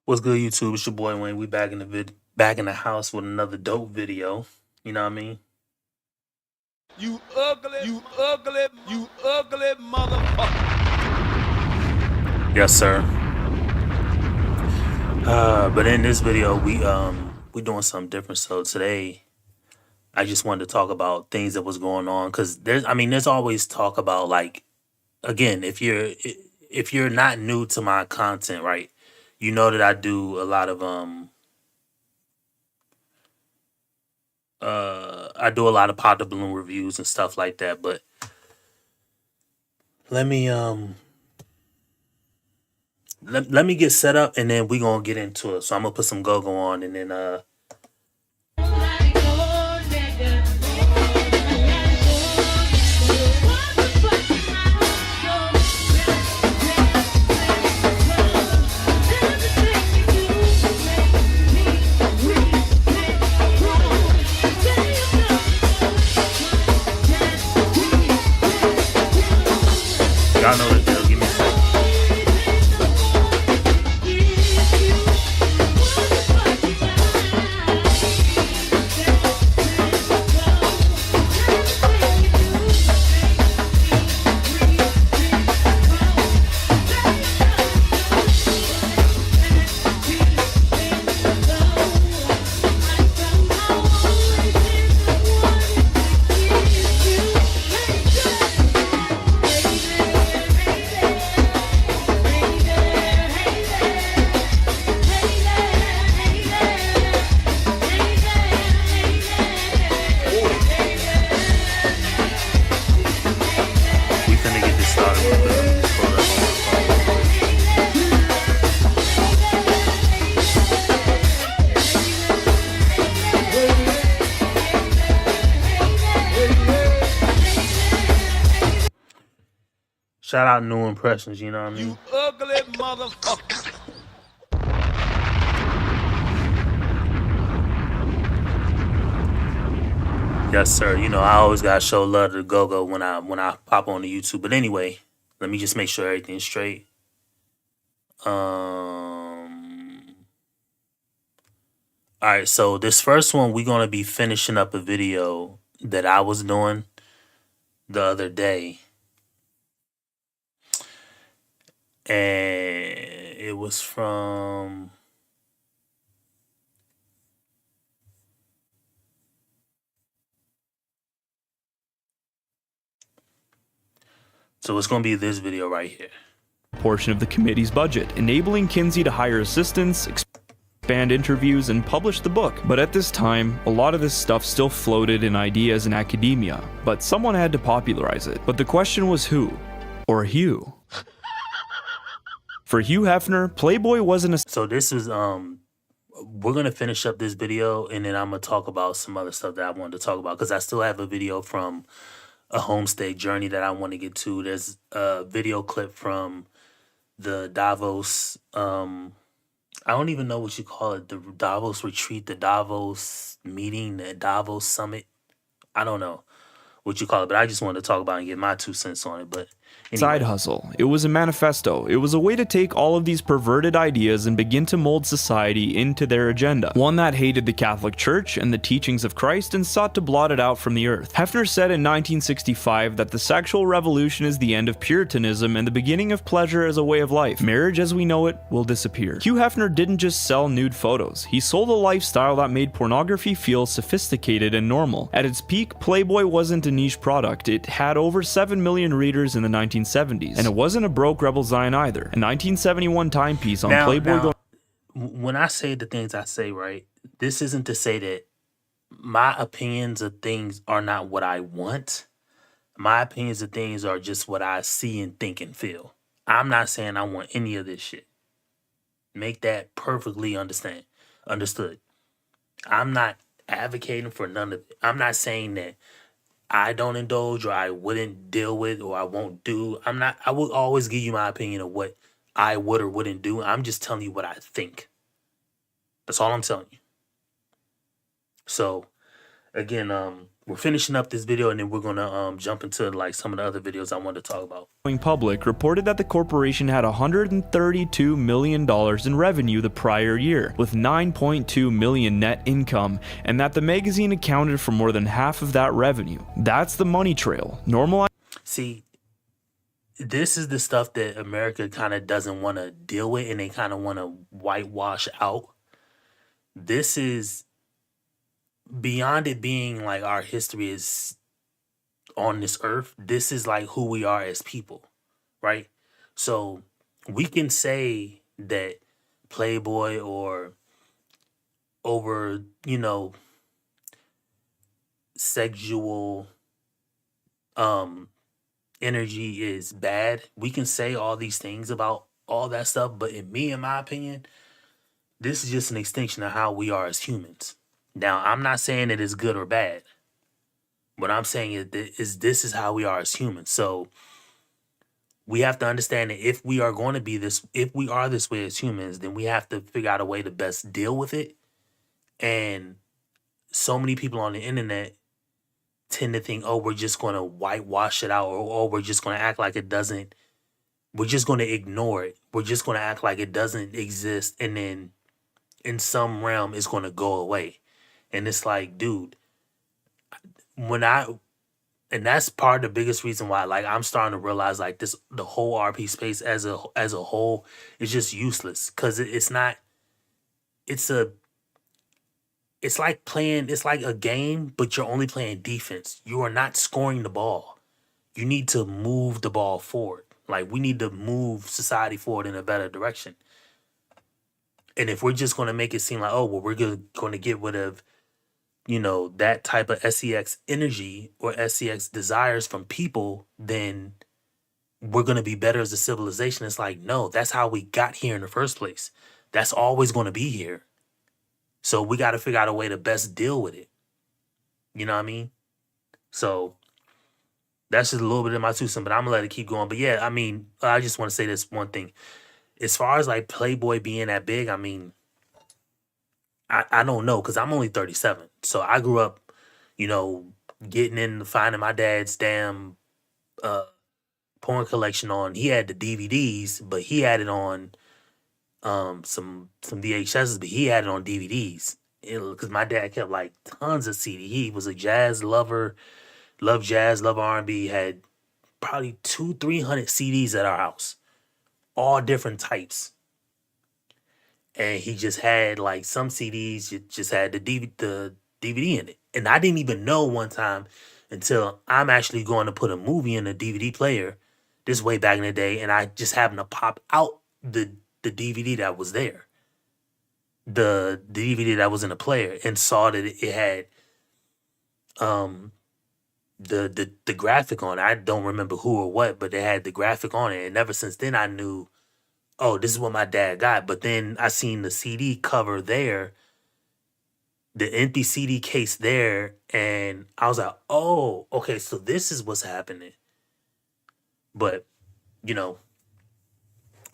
What's good, YouTube? It's your boy Wayne. We back in the house with another dope video. You know what I mean? You ugly motherfucker. Yes, sir. But in this video, we doing something different. So today, I just wanted to talk about things that was going on because there's always talk about, like, again, if you're not new to my content, right? You know that I do a lot of I do a lot of pot the balloon reviews and stuff like that. But let me let me get set up and then we gonna get into it. So I'm gonna put some go-go on and then y'all know the deal. Give me a second. We finna get this started real quick. Let me just pull it up on my phone. Shout out New Impressions, you know what I mean? You ugly motherfucker. Yes, sir. You know, I always gotta show love to the go-go when I pop on the YouTube. But anyway, let me just make sure everything's straight. All right, so this first one, we're gonna be finishing up a video that I was doing the other day, and it was from so it's gonna be this video right here. Portion of the committee's budget, enabling Kinsey to hire assistants, expand interviews, and publish the book. But at this time, a lot of this stuff still floated in ideas in academia, but someone had to popularize it. But the question was who? Or Hugh? For Hugh Hefner, Playboy wasn't a So this is we're gonna finish up this video and then I'm gonna talk about some other stuff that I wanted to talk about because I still have a video from a homestay journey that I want to get to. There's a video clip from the Davos I don't even know what you call it, the Davos retreat, the Davos meeting, the Davos summit. I don't know what you call it, but I just wanted to talk about it and get my 2 cents on it. But side anyway, hustle. It was a manifesto. It was a way to take all of these perverted ideas and begin to mold society into their agenda. One that hated the Catholic Church and the teachings of Christ and sought to blot it out from the earth. Hefner said in 1965 that the sexual revolution is the end of Puritanism and the beginning of pleasure as a way of life. Marriage as we know it will disappear. Hugh Hefner didn't just sell nude photos. He sold a lifestyle that made pornography feel sophisticated and normal. At its peak, Playboy wasn't a niche product. It had over 7 million readers in the 1970s, and it wasn't a broke Rebel Zion either. A 1971 timepiece on Playboy. When I say the things I say, right, this isn't to say that my opinions of things are not what I want. My opinions of things are just what I see and think and feel. I'm not saying I want any of this shit. Make that perfectly understood. I'm not advocating for none of it. I'm not saying that I don't indulge or I wouldn't deal with or I won't do. I will always give you my opinion of what I would or wouldn't do. I'm just telling you what I think. That's all I'm telling you. So again, we're finishing up this video, and then we're gonna jump into like some of the other videos I wanted to talk about. Public reported that the corporation had $132 million in revenue the prior year, with $9.2 million net income, and that the magazine accounted for more than half of that revenue. That's the money trail. See, this is the stuff that America kind of doesn't want to deal with, and they kind of want to whitewash out. This is beyond it being like our history is on this earth. This is like who we are as people, right? So we can say that Playboy or over, sexual energy is bad. We can say all these things about all that stuff, but in my opinion, this is just an extension of how we are as humans. Now, I'm not saying it is good or bad. What I'm saying is this is how we are as humans. So we have to understand that if we are going to be this, if we are this way as humans, then we have to figure out a way to best deal with it. And so many people on the internet tend to think, oh, we're just going to whitewash it out, or oh, we're just going to act like it doesn't, we're just going to ignore it. We're just going to act like it doesn't exist. And then in some realm, it's going to go away. And it's like, dude, and that's part of the biggest reason why, like, I'm starting to realize like the whole RP space as a whole is just useless, because it's not. It's like a game, but you're only playing defense. You are not scoring the ball. You need to move the ball forward. Like, we need to move society forward in a better direction. And if we're just going to make it seem like, oh, well, we're going to get rid of, that type of SEX energy or SEX desires from people, then we're going to be better as a civilization. It's like, no, that's how we got here in the first place. That's always going to be here. So we got to figure out a way to best deal with it. You know what I mean? So that's just a little bit of my 2 cents, but I'm going to let it keep going. But yeah, I mean, I just want to say this one thing. As far as like Playboy being that big, I mean, I don't know, because I'm only 37. So I grew up, getting in, finding my dad's damn porn collection on. He had the DVDs, but he had it on some VHSs, but he had it on DVDs. Because my dad kept like tons of CD. He was a jazz lover, loved jazz, loved R&B. Had probably 200-300 CDs at our house, all different types. And he just had like some CDs just had the DVD in it. And I didn't even know one time until I'm actually going to put a movie in a DVD player this way back in the day, and I just happened to pop out the DVD that was there. The DVD that was in the player, and saw that it had the graphic on it. I don't remember who or what, but it had the graphic on it. And ever since then I knew, oh, this is what my dad got. But then I seen the CD cover there, the empty CD case there, and I was like, oh, okay, so this is what's happening. But, it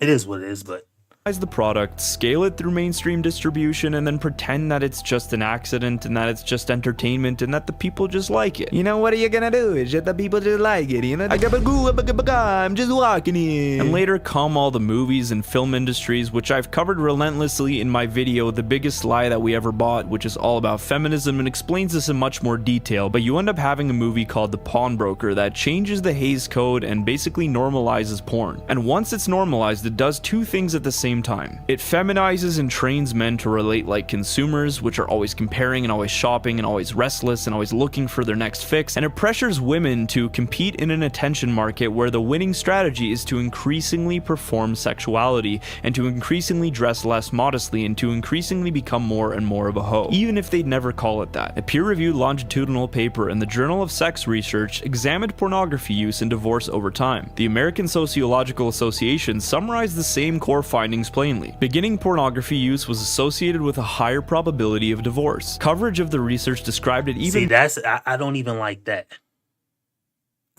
is what it is, but The product, scale it through mainstream distribution, and then pretend that it's just an accident and that it's just entertainment and that the people just like it. What are you gonna do? It's just the people just like it, I'm just walking in. And later come all the movies and film industries, which I've covered relentlessly in my video, The Biggest Lie That We Ever Bought, which is all about feminism and explains this in much more detail, but you end up having a movie called The Pawnbroker that changes the Hays Code and basically normalizes porn. And once it's normalized, it does 2 things at the same time. It feminizes and trains men to relate like consumers, which are always comparing and always shopping and always restless and always looking for their next fix, and it pressures women to compete in an attention market where the winning strategy is to increasingly perform sexuality and to increasingly dress less modestly and to increasingly become more and more of a hoe, even if they'd never call it that. A peer-reviewed longitudinal paper in the Journal of Sex Research examined pornography use and divorce over time. The American Sociological Association summarized the same core findings plainly. Beginning pornography use was associated with a higher probability of divorce. Coverage of the research described it even— See, I don't even like that.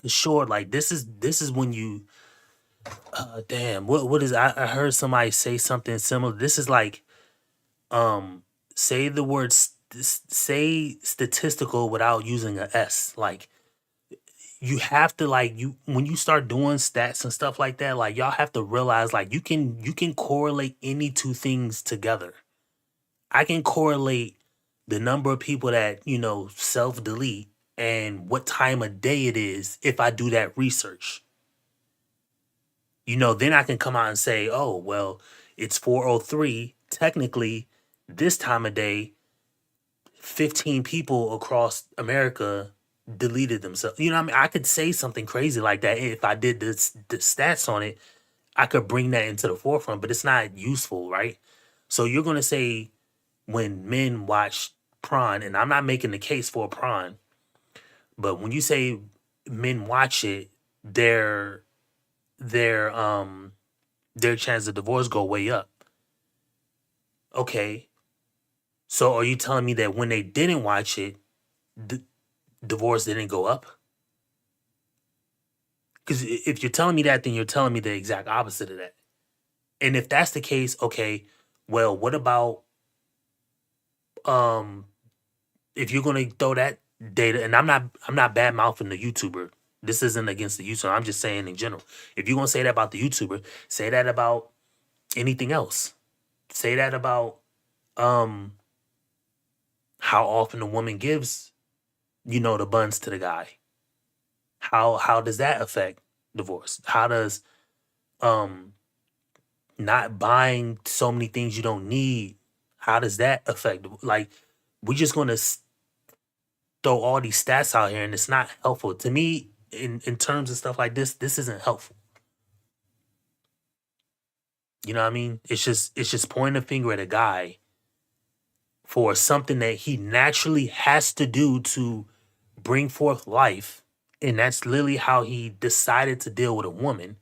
Sure, like this is when you damn, what is I heard somebody say something similar. This is like say the word say statistical without using a S. Like you have to like you when you start doing stats and stuff like that, like y'all have to realize like you can correlate any two things together. I can correlate the number of people that, self delete and what time of day it is if I do that research. Then I can come out and say, oh, well, it's 4:03. Technically, this time of day, 15 people across America deleted themselves. You know what I mean? I could say something crazy like that. If I did the stats on it, I could bring that into the forefront, but it's not useful, right? So you're going to say when men watch prawn, and I'm not making the case for prawn, but when you say men watch it, their chance of divorce go way up. Okay. So are you telling me that when they didn't watch it, divorce didn't go up? Because if you're telling me that, then you're telling me the exact opposite of that. And if that's the case, okay, well, what about if you're gonna throw that data, and I'm not bad mouthing the YouTuber. This isn't against the YouTuber. I'm just saying in general. If you're gonna say that about the YouTuber, say that about anything else. Say that about how often a woman gives, the buns to the guy. How does that affect divorce? How does not buying so many things you don't need, how does that affect? Like, we're just gonna throw all these stats out here, and it's not helpful to me in terms of stuff like this. This isn't helpful. You know what I mean? It's just pointing a finger at a guy for something that he naturally has to do to bring forth life, and that's literally how he decided to deal with a woman.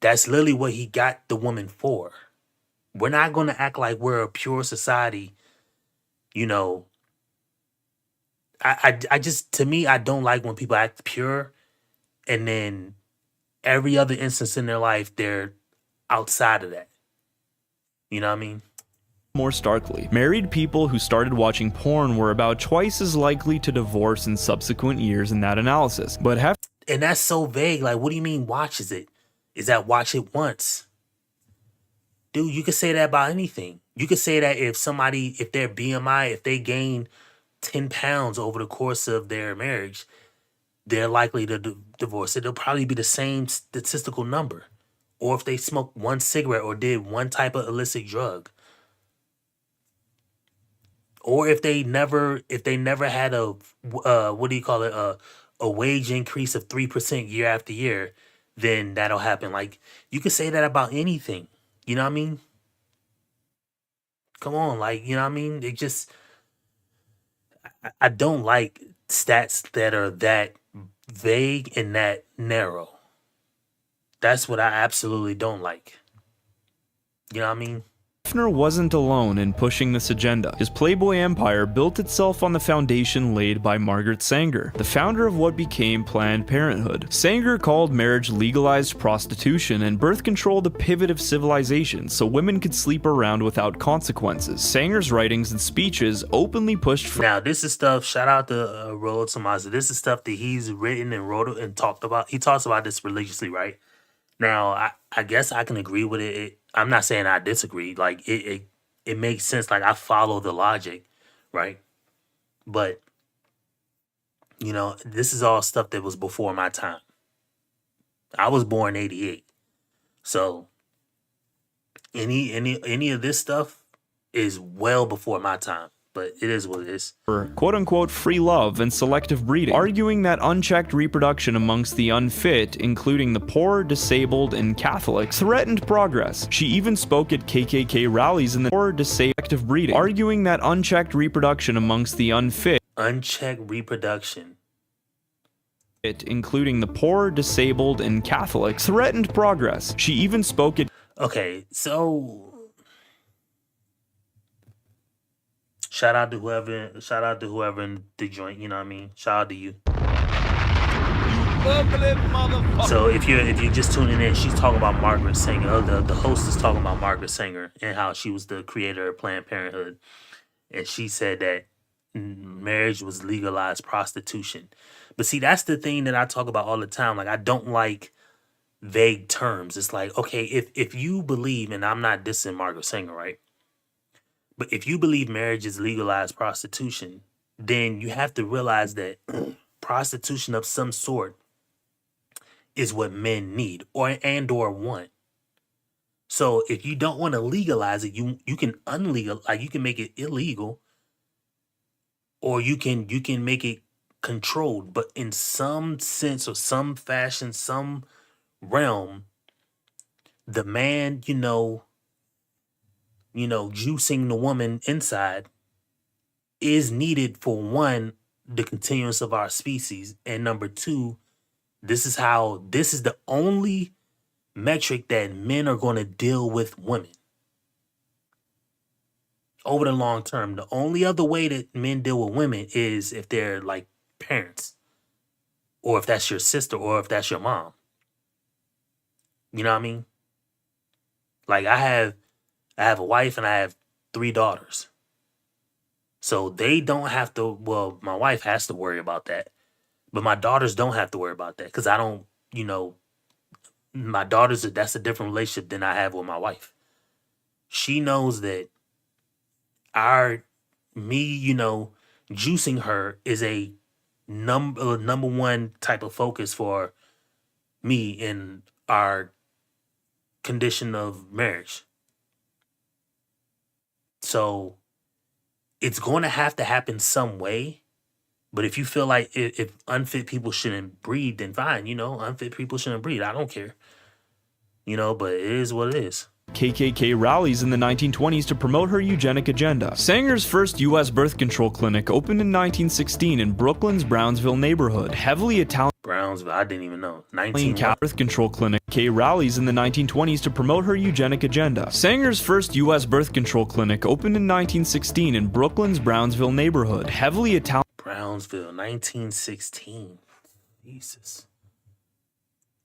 That's literally what he got the woman for. We're not going to act like we're a pure society. I just, to me, I don't like when people act pure and then every other instance in their life, they're outside of that. You know what I mean? More starkly, married people who started watching porn were about twice as likely to divorce in subsequent years in that analysis. But and that's so vague. Like, what do you mean watches it? Is that watch it once? Dude, you could say that about anything. You could say that if their BMI, if they gain 10 pounds over the course of their marriage, they're likely to divorce. It'll probably be the same statistical number. Or if they smoked one cigarette or did one type of illicit drug. Or if they never had a a wage increase of 3% year after year, then that'll happen. Like, you could say that about anything. You know what I mean? Come on, like, you know what I mean? It just, I don't like stats that are that vague and that narrow. That's what I absolutely don't like. You know what I mean? Hefner wasn't alone in pushing this agenda. His Playboy empire built itself on the foundation laid by Margaret Sanger, the founder of what became Planned Parenthood. Sanger called marriage legalized prostitution and birth control the pivot of civilization so women could sleep around without consequences. Sanger's writings and speeches openly pushed for— Now, this is stuff, shout out to Rollo Tomaso. This is stuff that he's written and wrote and talked about. He talks about this religiously, right? Now, I guess I can agree with it. I'm not saying I disagree. Like, it makes sense. Like, I follow the logic, right? But, this is all stuff that was before my time. I was born 88. So, any of this stuff is well before my time. But it is what it is. For quote-unquote free love and selective breeding, arguing that unchecked reproduction amongst the unfit, including the poor, disabled, and Catholics, threatened progress. She even spoke at KKK rallies in the poor, selective breeding, arguing that unchecked reproduction amongst the unfit, unchecked reproduction, including the poor, disabled, and Catholics, threatened progress. She even spoke at— Okay, so shout out to whoever in the joint, you know what I mean? Shout out to you. Ugly motherfucker. So if you're just tuning in, she's talking about Margaret Sanger. The host is talking about Margaret Sanger and how she was the creator of Planned Parenthood. and she said that marriage was legalized prostitution. But see, that's the thing that I talk about all the time. Like, I don't like vague terms. It's like, okay, if you believe, and I'm not dissing Margaret Sanger, right? But if you believe marriage is legalized prostitution, then you have to realize that prostitution of some sort is what men need or want. So if you don't want to legalize it, you can like you can make it illegal, or you can make it controlled. But in some sense or some fashion, some realm, the man, juicing the woman inside is needed for one, the continuance of our species, and number two, this is the only metric that men are going to deal with women over the long term. The only other way that men deal with women is if they're like parents, or if that's your sister, or if that's your mom. You know what I mean? Like I have a wife and I have 3 daughters. So they don't have to, well, my wife has to worry about that. But my daughters don't have to worry about that because I don't, my daughters, that's a different relationship than I have with my wife. She knows that me, juicing her is a number one type of focus for me in our condition of marriage. So it's going to have to happen some way. But if you feel like if unfit people shouldn't breed, then fine, unfit people shouldn't breed. I don't care. But it is what it is. KKK rallies in the 1920s to promote her eugenic agenda. Sanger's first U.S. birth control clinic opened in 1916 in Brooklyn's Brownsville neighborhood. Heavily Italian Brownsville, I didn't even know. 19 birth control clinic. K rallies in the 1920s to promote her eugenic agenda. Sanger's first U.S. birth control clinic opened in 1916 in Brooklyn's Brownsville neighborhood. Heavily Italian. Brownsville, 1916. Jesus.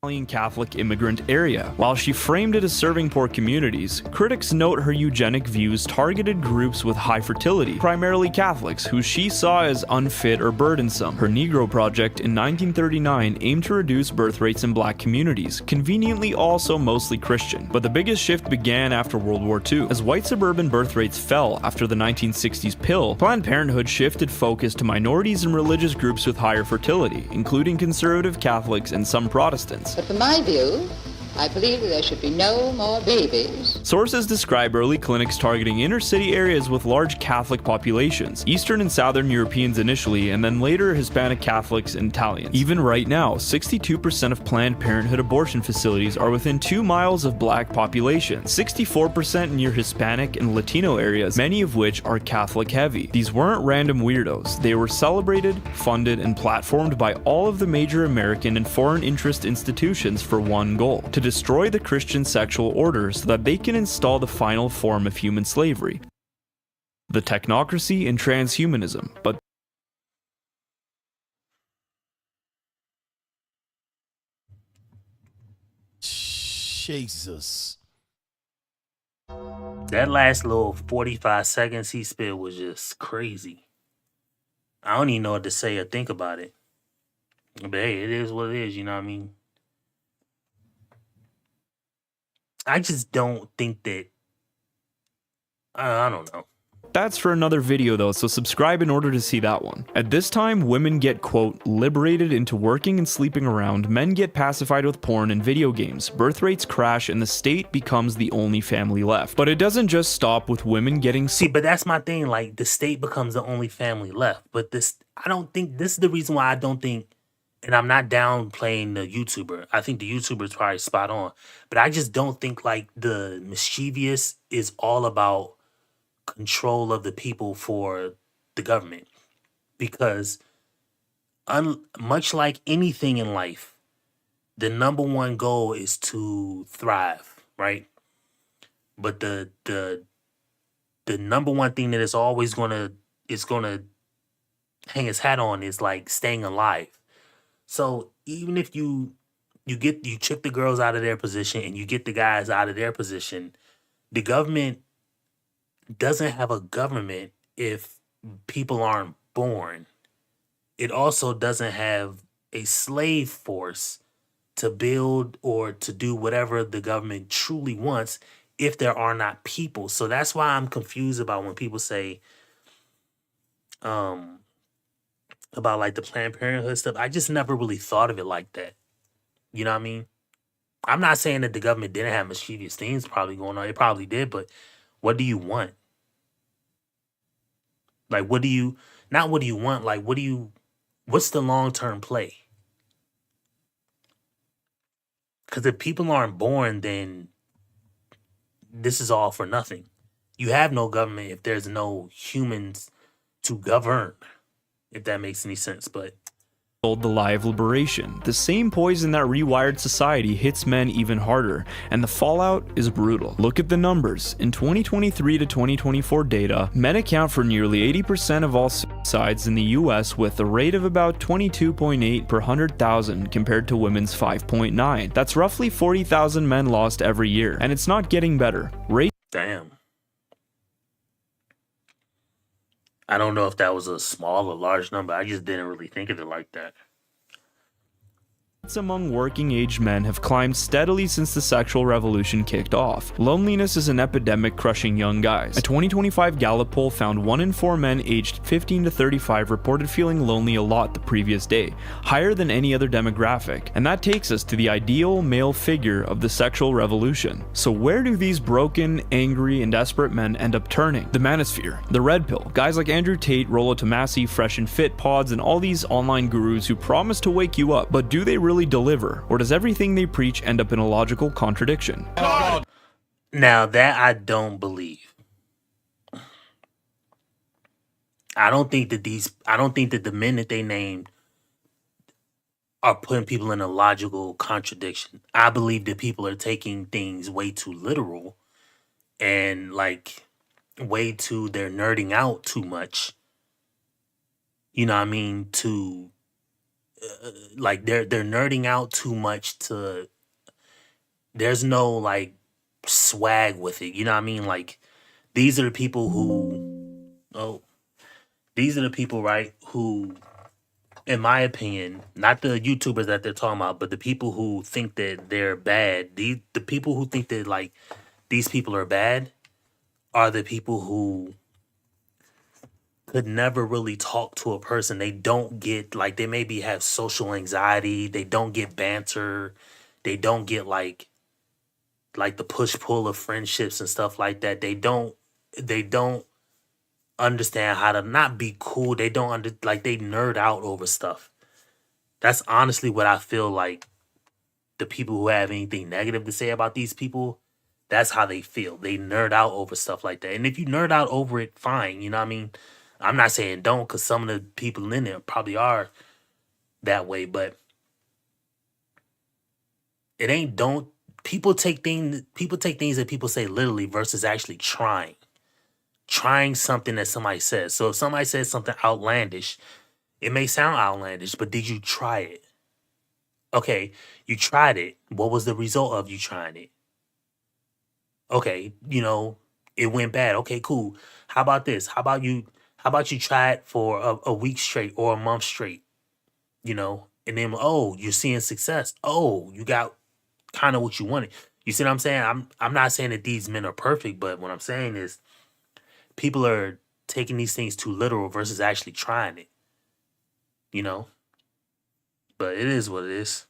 Italian Catholic immigrant area. While she framed it as serving poor communities, critics note her eugenic views targeted groups with high fertility, primarily Catholics, who she saw as unfit or burdensome. Her Negro Project in 1939 aimed to reduce birth rates in black communities, conveniently also mostly Christian. But the biggest shift began after World War II. As white suburban birth rates fell after the 1960s pill, Planned Parenthood shifted focus to minorities and religious groups with higher fertility, including conservative Catholics and some Protestants. But from my view, I believe that there should be no more babies. Sources describe early clinics targeting inner-city areas with large Catholic populations, Eastern and Southern Europeans initially, and then later Hispanic Catholics and Italians. Even right now, 62% of Planned Parenthood abortion facilities are within 2 miles of black populations, 64% near Hispanic and Latino areas, many of which are Catholic-heavy. These weren't random weirdos. They were celebrated, funded, and platformed by all of the major American and foreign interest institutions for one goal: to destroy the Christian sexual order so that they can install the final form of human slavery, the technocracy and transhumanism. But Jesus. That last little 45 seconds he spit was just crazy. I don't even know what to say or think about it. But hey, it is what it is, you know what I mean? I just don't think that. I don't know. that's for another video though, so subscribe in order to see that one. At this time, women get, quote, liberated into working and sleeping around, men get pacified with porn and video games, birth rates crash, and the state becomes the only family left. But it doesn't just stop with women getting. See, but that's my thing, like, the state becomes the only family left. But I don't think, this is the reason why I don't think, and I'm not downplaying the YouTuber. I think the YouTuber is probably spot on. But I just don't think, like, the mischievous is all about control of the people for the government. Because much like anything in life, the number one goal is to thrive, right? But the number one thing that is always gonna hang its hat on is like staying alive. So even if you trick the girls out of their position and you get the guys out of their position, the government doesn't have a government if people aren't born, it also doesn't have a slave force to build or to do whatever the government truly wants if there are not people. So that's why I'm confused about when people say um about like the Planned Parenthood stuff. I just never really thought of it like that. You know what I mean? I'm not saying that the government didn't have mischievous things probably going on. It probably did, but what do you want? Like what do you not what do you want? Like what's the long term play? Because if people aren't born, then this is all for nothing. You have no government if there's no humans to govern, if that makes any sense. But The lie of liberation. The same poison that rewired society hits men even harder, and the fallout is brutal. Look at the numbers. In 2023 to 2024 data, men account for nearly 80% of all suicides in the US, with a rate of about 22.8 per 100,000 compared to women's 5.9. That's roughly 40,000 men lost every year, and it's not getting better. damn. I don't know if that was a small or large number. I just didn't really think of it like that. Rates among working-age men have climbed steadily since the sexual revolution kicked off. Loneliness is an epidemic crushing young guys. A 2025 Gallup poll found 1 in 4 men aged 15 to 35 reported feeling lonely a lot the previous day, higher than any other demographic. And that takes us to the ideal male figure of the sexual revolution. So where do these broken, angry, and desperate men end up turning? The manosphere, the red pill, guys like Andrew Tate, Rollo Tomassi, Fresh and Fit pods, and all these online gurus who promise to wake you up, but do they really deliver, or does everything they preach end up in a logical contradiction? Now that I don't believe. I don't think that the men that they named are putting people in a logical contradiction. I believe that people are taking things way too literal and like they're nerding out too much. You know what I mean? To like they're nerding out too much to there's no like swag with it. You know what I mean? Like these are the people who these are the people, right, who in my opinion, not the YouTubers that they're talking about, but the people who think that they're bad, the people who think that like these people are bad are the people who could never really talk to a person. They don't get like they maybe have social anxiety, they don't get banter, they don't get like the push pull of friendships and stuff like that. They don't understand how to not be cool. They don't like they nerd out over stuff. That's honestly what I feel like the people who have anything negative to say about these people, that's how they feel. They nerd out over stuff like that. And if you nerd out over it, fine. You know what I mean? I'm not saying don't, because some of the people in there probably are that way, but it ain't don't. People take things that people say literally versus actually trying something that somebody says. So if somebody says something outlandish, it may sound outlandish, but did you try it? Okay, you tried it. What was the result of you trying it? Okay, it went bad. Okay, cool. How about this? How about you try it for a week straight or a month straight? And then you're seeing success. Oh, you got kind of what you wanted. You see what I'm saying? I'm not saying that these men are perfect, but what I'm saying is people are taking these things too literal versus actually trying it. You know? But it is what it is.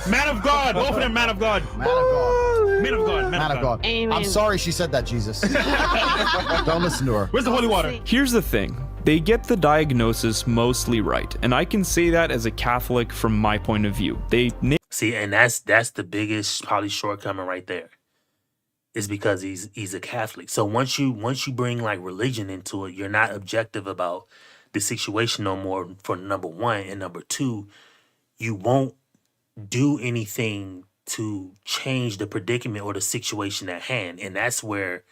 Man of God, both of them man of God. Man of God. Man of God, Man of God. Amen. I'm sorry she said that, Jesus. Don't listen to her. Where's the holy water? Here's the thing. They get the diagnosis mostly right, and I can say that as a Catholic from my point of view. See, and that's the biggest probably shortcoming right there. Is because he's a Catholic. So once you bring like religion into it, you're not objective about the situation no more, for number one. And number two, you won't do anything to change the predicament or the situation at hand. And that's where,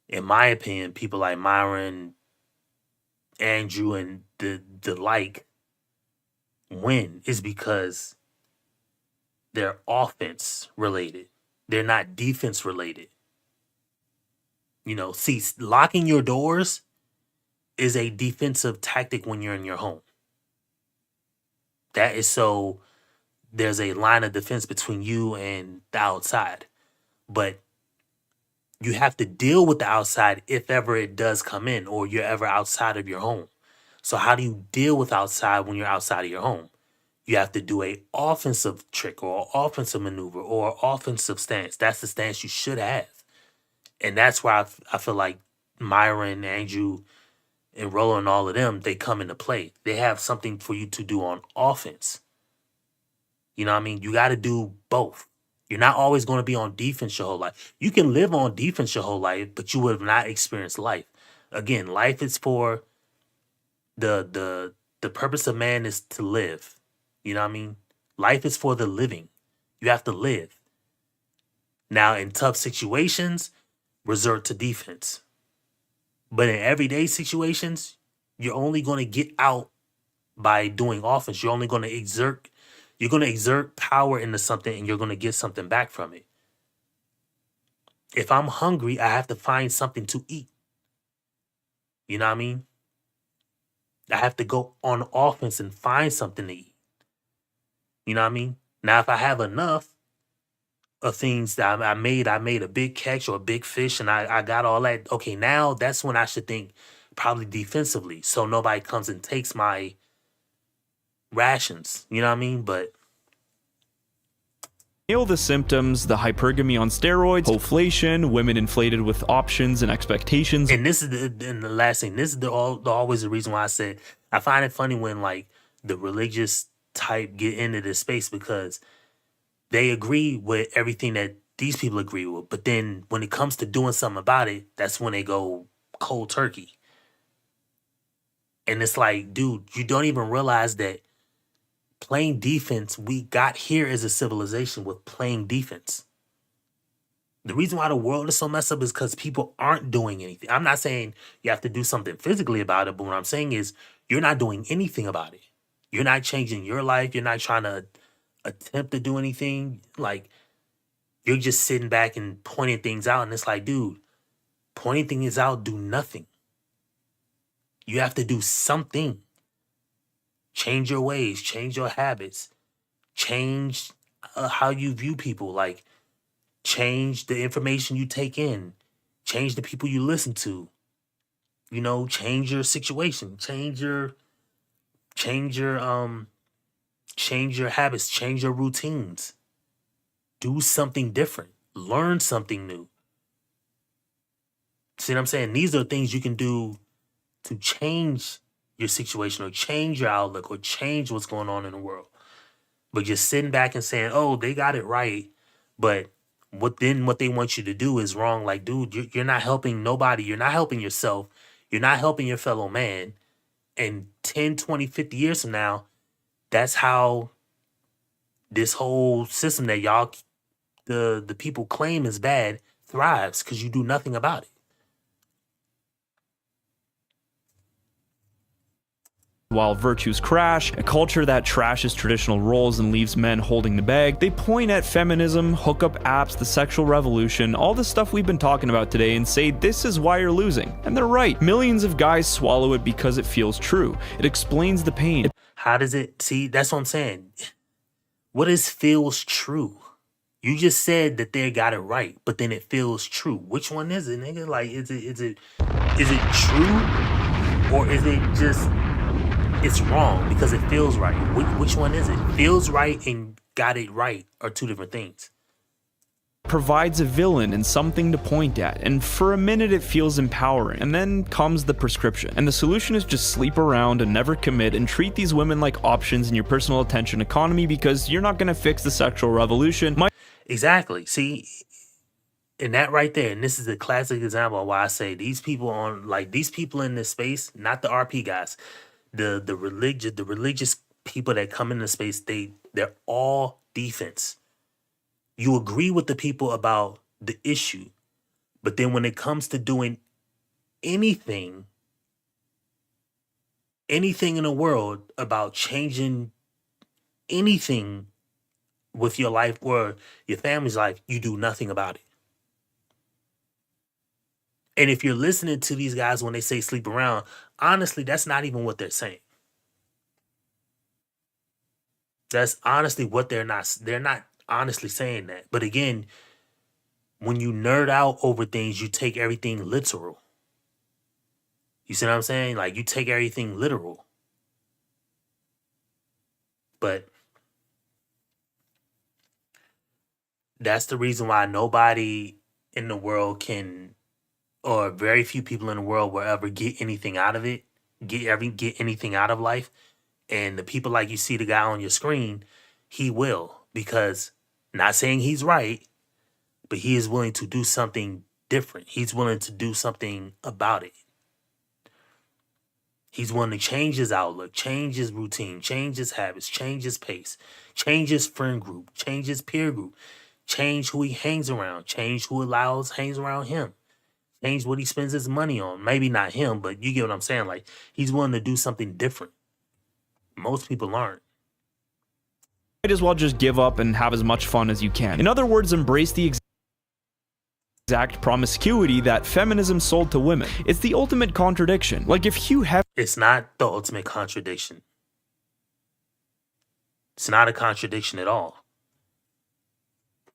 in my opinion, people like Myron, Andrew, and the like win, is because they're offense related. They're not defense related. See, locking your doors is a defensive tactic when you're in your home. That is so there's a line of defense between you and the outside. But you have to deal with the outside if ever it does come in or you're ever outside of your home. So how do you deal with outside when you're outside of your home? You have to do a offensive trick or offensive maneuver or offensive stance. That's the stance you should have. And that's where I feel like Myron, Andrew, and Rollo and all of them, they come into play. They have something for you to do on offense. You know what I mean? You got to do both. You're not always going to be on defense your whole life. You can live on defense your whole life, but you would have not experienced life. Again, life is for the purpose of man is to live. You know what I mean? Life is for the living. You have to live. Now, in tough situations, resort to defense. But in everyday situations, you're only going to get out by doing offense. You're going to exert power into something and you're going to get something back from it. If I'm hungry, I have to find something to eat. You know what I mean? I have to go on offense and find something to eat. You know what I mean? Now, if I have enough of things that I made a big catch or a big fish and I got all that. Okay, now that's when I should think probably defensively. So nobody comes and takes my rations. You know what I mean? But Nail the symptoms, the hypergamy on steroids, hoflation, women inflated with options and expectations. and this is the last thing. This is always the reason why I said I find it funny when like the religious type get into this space because they agree with everything that these people agree with. But then when it comes to doing something about it, that's when they go cold turkey. And it's like, dude, you don't even realize that playing defense, we got here as a civilization with playing defense. The reason why the world is so messed up is because people aren't doing anything. I'm not saying you have to do something physically about it, but what I'm saying is you're not doing anything about it. You're not changing your life. You're not trying to attempt to do anything. Like, you're just sitting back and pointing things out. And it's like, dude, pointing things out do nothing. You have to do something. Change your ways, change your habits, change how you view people, like change the information you take in, change the people you listen to, you know, change your situation, change your habits, change your routines. Do something different. Learn something new. See what I'm saying? These are things you can do to change your situation or change your outlook or change what's going on in the world. But just sitting back and saying, oh, they got it right. But what they want you to do is wrong. Like, dude, you're not helping nobody. You're not helping yourself. You're not helping your fellow man. And 10, 20, 50 years from now, that's how this whole system that y'all, the people claim is bad, thrives because you do nothing about it. While virtues crash, a culture that trashes traditional roles and leaves men holding the bag, they point at feminism, hookup apps, the sexual revolution, all the stuff we've been talking about today and say this is why you're losing. And they're right. Millions of guys swallow it because it feels true. It explains the pain. How does it, see, that's what I'm saying. What is feels true? You just said that they got it right, but then it feels true. Which one is it, nigga? Like, is it true? Or is it just it's wrong because it feels right? Which one is it? Feels right and got it right are two different things. Provides a villain and something to point at, and for a minute it feels empowering, and then comes the prescription. And the solution is just sleep around and never commit and treat these women like options in your personal attention economy because you're not going to fix the sexual revolution. Exactly. See, and that right there, and this is a classic example of why I say these people in this space, not the RP guys, the religious people that come into space, they're all defense. You agree with the people about the issue, but then when it comes to doing anything in the world about changing anything with your life or your family's life, you do nothing about it. And if you're listening to these guys when they say sleep around, honestly, that's not even what they're saying. That's honestly what they're not honestly saying that. But again, when you nerd out over things, you take everything literal. You see what I'm saying? Like you take everything literal. But that's the reason why nobody in the world can, or very few people in the world will ever get anything out of it, get anything out of life. And the people like you see the guy on your screen, he will, because not saying he's right, but he is willing to do something different. He's willing to do something about it. He's willing to change his outlook, change his routine, change his habits, change his pace, change his friend group, change his peer group, change who he hangs around, change who hangs around him, change what he spends his money on. Maybe not him, but you get what I'm saying. Like he's willing to do something different. Most people aren't. Might as well just give up and have as much fun as you can. In other words, embrace the exact promiscuity that feminism sold to women. It's the ultimate contradiction. Like if Hugh Hefner It's not the ultimate contradiction. It's not a contradiction at all.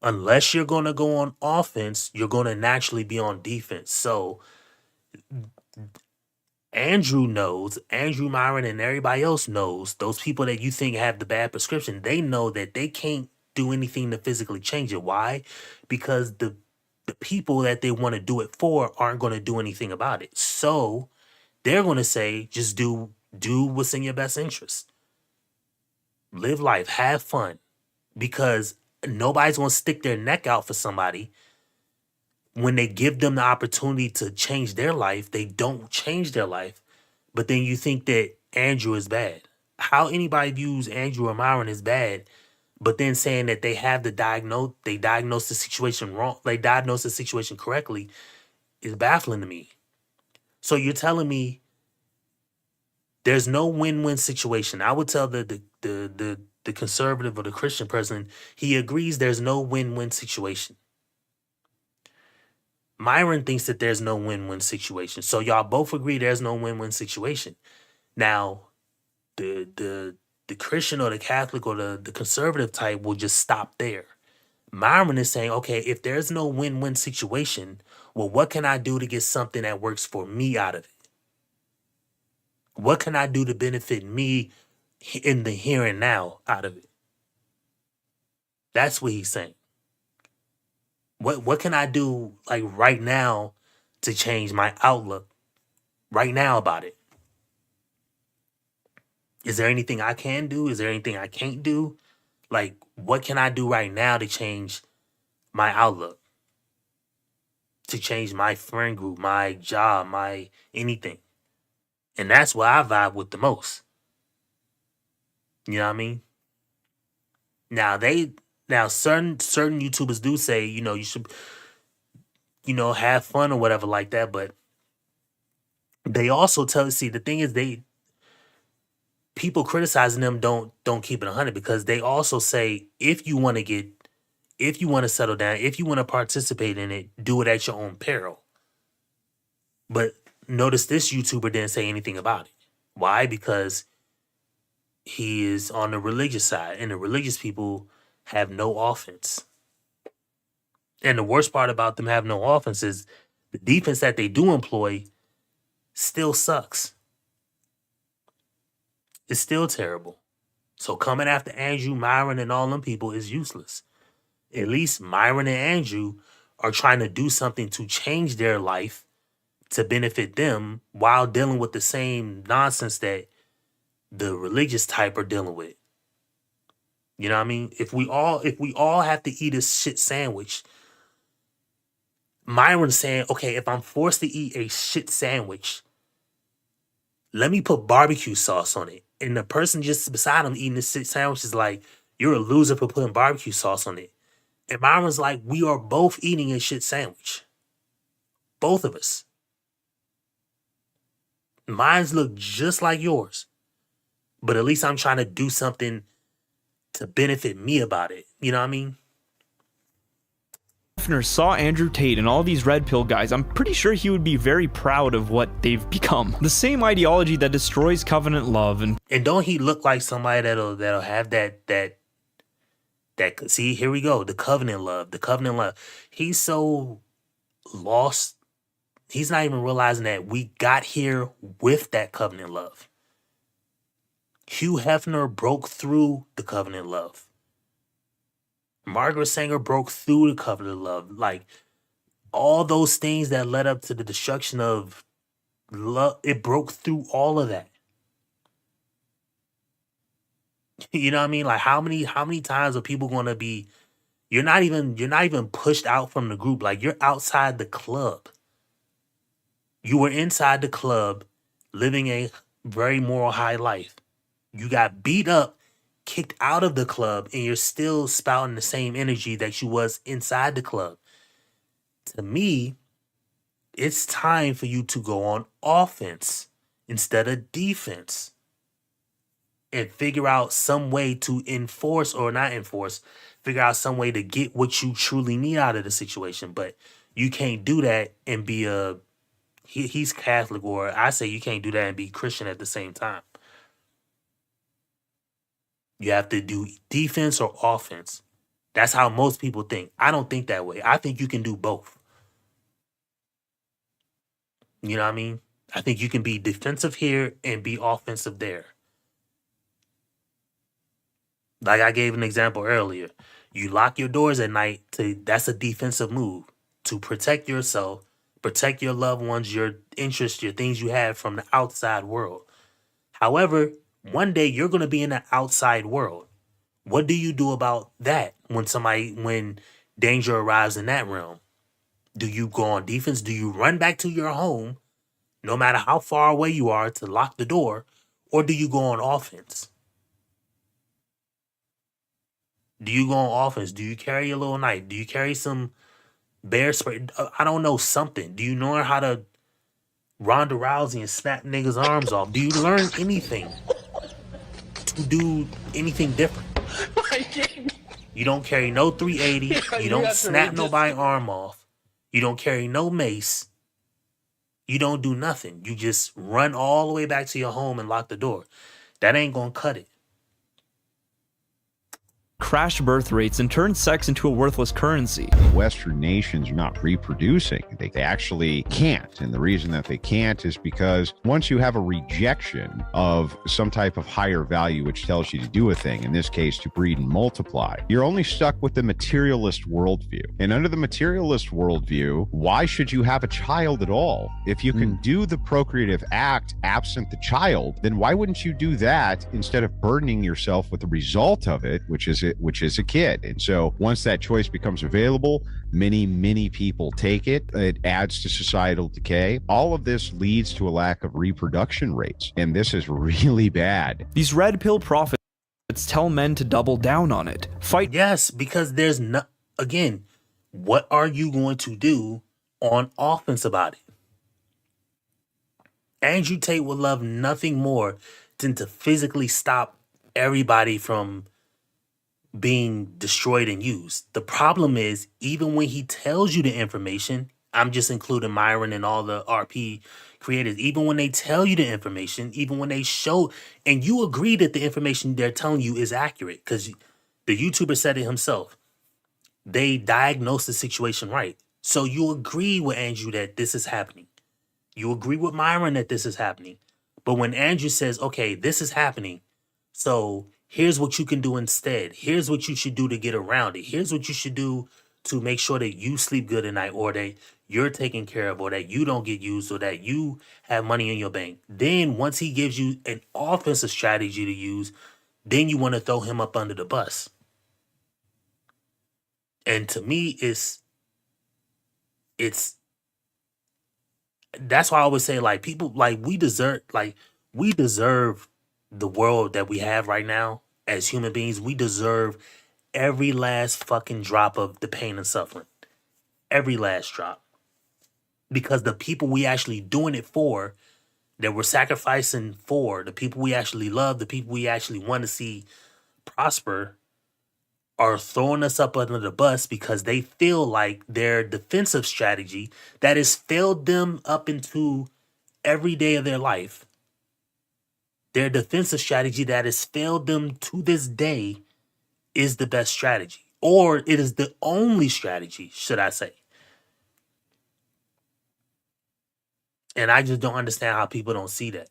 Unless you're going to go on offense, you're going to naturally be on defense. So Andrew Myron and everybody else knows, those people that you think have the bad prescription, they know that they can't do anything to physically change it. Why? Because the people that they want to do it for aren't going to do anything about it. So they're going to say, just do what's in your best interest. Live life, have fun, because nobody's going to stick their neck out for somebody. When they give them the opportunity to change their life, they don't change their life. But then you think that Andrew is bad. How anybody views Andrew or Myron as bad, but then saying that they have they diagnosed the situation wrong, they diagnosed the situation correctly, is baffling to me. So you're telling me there's no win-win situation. I would tell the conservative or the Christian person, he agrees there's no win-win situation. Myron thinks that there's no win-win situation. So y'all both agree there's no win-win situation. Now, the Christian or the Catholic or the conservative type will just stop there. Myron is saying, okay, if there's no win-win situation, well, what can I do to get something that works for me out of it? What can I do to benefit me in the here and now out of it? That's what he's saying. What can I do like right now to change my outlook right now about it? Is there anything I can do? Is there anything I can't do? Like, what can I do right now to change my outlook? To change my friend group, my job, my anything. And that's what I vibe with the most. You know what I mean? Now certain YouTubers do say, you should, have fun or whatever like that, but they also the thing is people criticizing them don't keep it 100, because they also say if you want to settle down, if you want to participate in it, do it at your own peril. But notice this YouTuber didn't say anything about it. Why? Because he is on the religious side, and the religious people have no offense. And the worst part about them having no offense is the defense that they do employ still sucks. It's still terrible. So coming after Andrew, Myron, and all them people is useless. At least Myron and Andrew are trying to do something to change their life to benefit them while dealing with the same nonsense that the religious type are dealing with. You know what I mean? If we all have to eat a shit sandwich, Myron's saying, okay, if I'm forced to eat a shit sandwich, let me put barbecue sauce on it. And the person just beside him eating this shit sandwich is like, you're a loser for putting barbecue sauce on it. And Myron's like, we are both eating a shit sandwich. Both of us. Mine's look just like yours. But at least I'm trying to do something to benefit me about it. You know what I mean? Hefner saw Andrew Tate and all these red pill guys, I'm pretty sure he would be very proud of what they've become. The same ideology that destroys covenant love and don't he look like somebody that'll have that see, here we go, the covenant love. He's so lost. He's not even realizing that we got here with that covenant love. Hugh Hefner broke through the covenant love. Margaret Sanger broke through the covenant love. Like, all those things that led up to the destruction of love, it broke through all of that. You know what I mean? Like, how many times are people going to be, you're not even pushed out from the group. Like, you're outside the club. You were inside the club living a very moral high life. You got beat up, kicked out of the club, and you're still spouting the same energy that you was inside the club. To me, it's time for you to go on offense instead of defense and figure out some way to enforce or not enforce, figure out some way to get what you truly need out of the situation. But you can't do that and be he's Catholic, or I say you can't do that and be Christian at the same time. You have to do defense or offense. That's how most people think. I don't think that way. I think you can do both. You know what I mean? I think you can be defensive here and be offensive there. Like I gave an example earlier. You lock your doors at night, that's a defensive move to protect yourself, protect your loved ones, your interests, your things you have from the outside world. However, one day you're going to be in the outside world. What do you do about that when danger arrives in that realm? Do you go on defense? Do you run back to your home, no matter how far away you are, to lock the door? Or do you go on offense? Do you go on offense? Do you carry a little knife? Do you carry some bear spray? I don't know, something. Do you know how to Ronda Rousey and snap niggas' arms off? Do you learn anything to do anything different? You don't carry no 380. You don't snap nobody's arm off. You don't carry no mace. You don't do nothing. You just run all the way back to your home and lock the door. That ain't gonna cut it. crash birth rates and turn sex into a worthless currency. Western nations are not reproducing. They actually can't. And the reason that they can't is because once you have a rejection of some type of higher value, which tells you to do a thing, in this case, to breed and multiply, you're only stuck with the materialist worldview. And under the materialist worldview, why should you have a child at all? If you can do the procreative act absent the child, then why wouldn't you do that instead of burdening yourself with the result of it, which is a kid? And so once that choice becomes available, many people take it. It adds to societal decay. All of this leads to a lack of reproduction rates, and this is really bad. These red pill prophets tell men to double down on it. Fight. Yes, because there's no, again, what are you going to do on offense about it? Andrew Tate would love nothing more than to physically stop everybody from being destroyed and used. The problem is, even when he tells you the information, I'm just including Myron and all the RP creators, even when they tell you the information, even when they show, and you agree that the information they're telling you is accurate, because the YouTuber said it himself, they diagnosed the situation right. So you agree with Andrew that this is happening. You agree with Myron that this is happening. But when Andrew says, okay, this is happening, so here's what you can do instead. Here's what you should do to get around it. Here's what you should do to make sure that you sleep good at night, or that you're taken care of, or that you don't get used, or that you have money in your bank. Then once he gives you an offensive strategy to use, then you want to throw him up under the bus. And to me, that's why I always say, like, people, like, we deserve the world that we have right now as human beings. We deserve every last fucking drop of the pain and suffering. Every last drop. Because the people we actually doing it for, that we're sacrificing for, the people we actually love, the people we actually want to see prosper, are throwing us up under the bus because they feel like their defensive strategy that has failed them up into every day of their life, their defensive strategy that has failed them to this day is the best strategy, or it is the only strategy, should I say. And I just don't understand how people don't see that.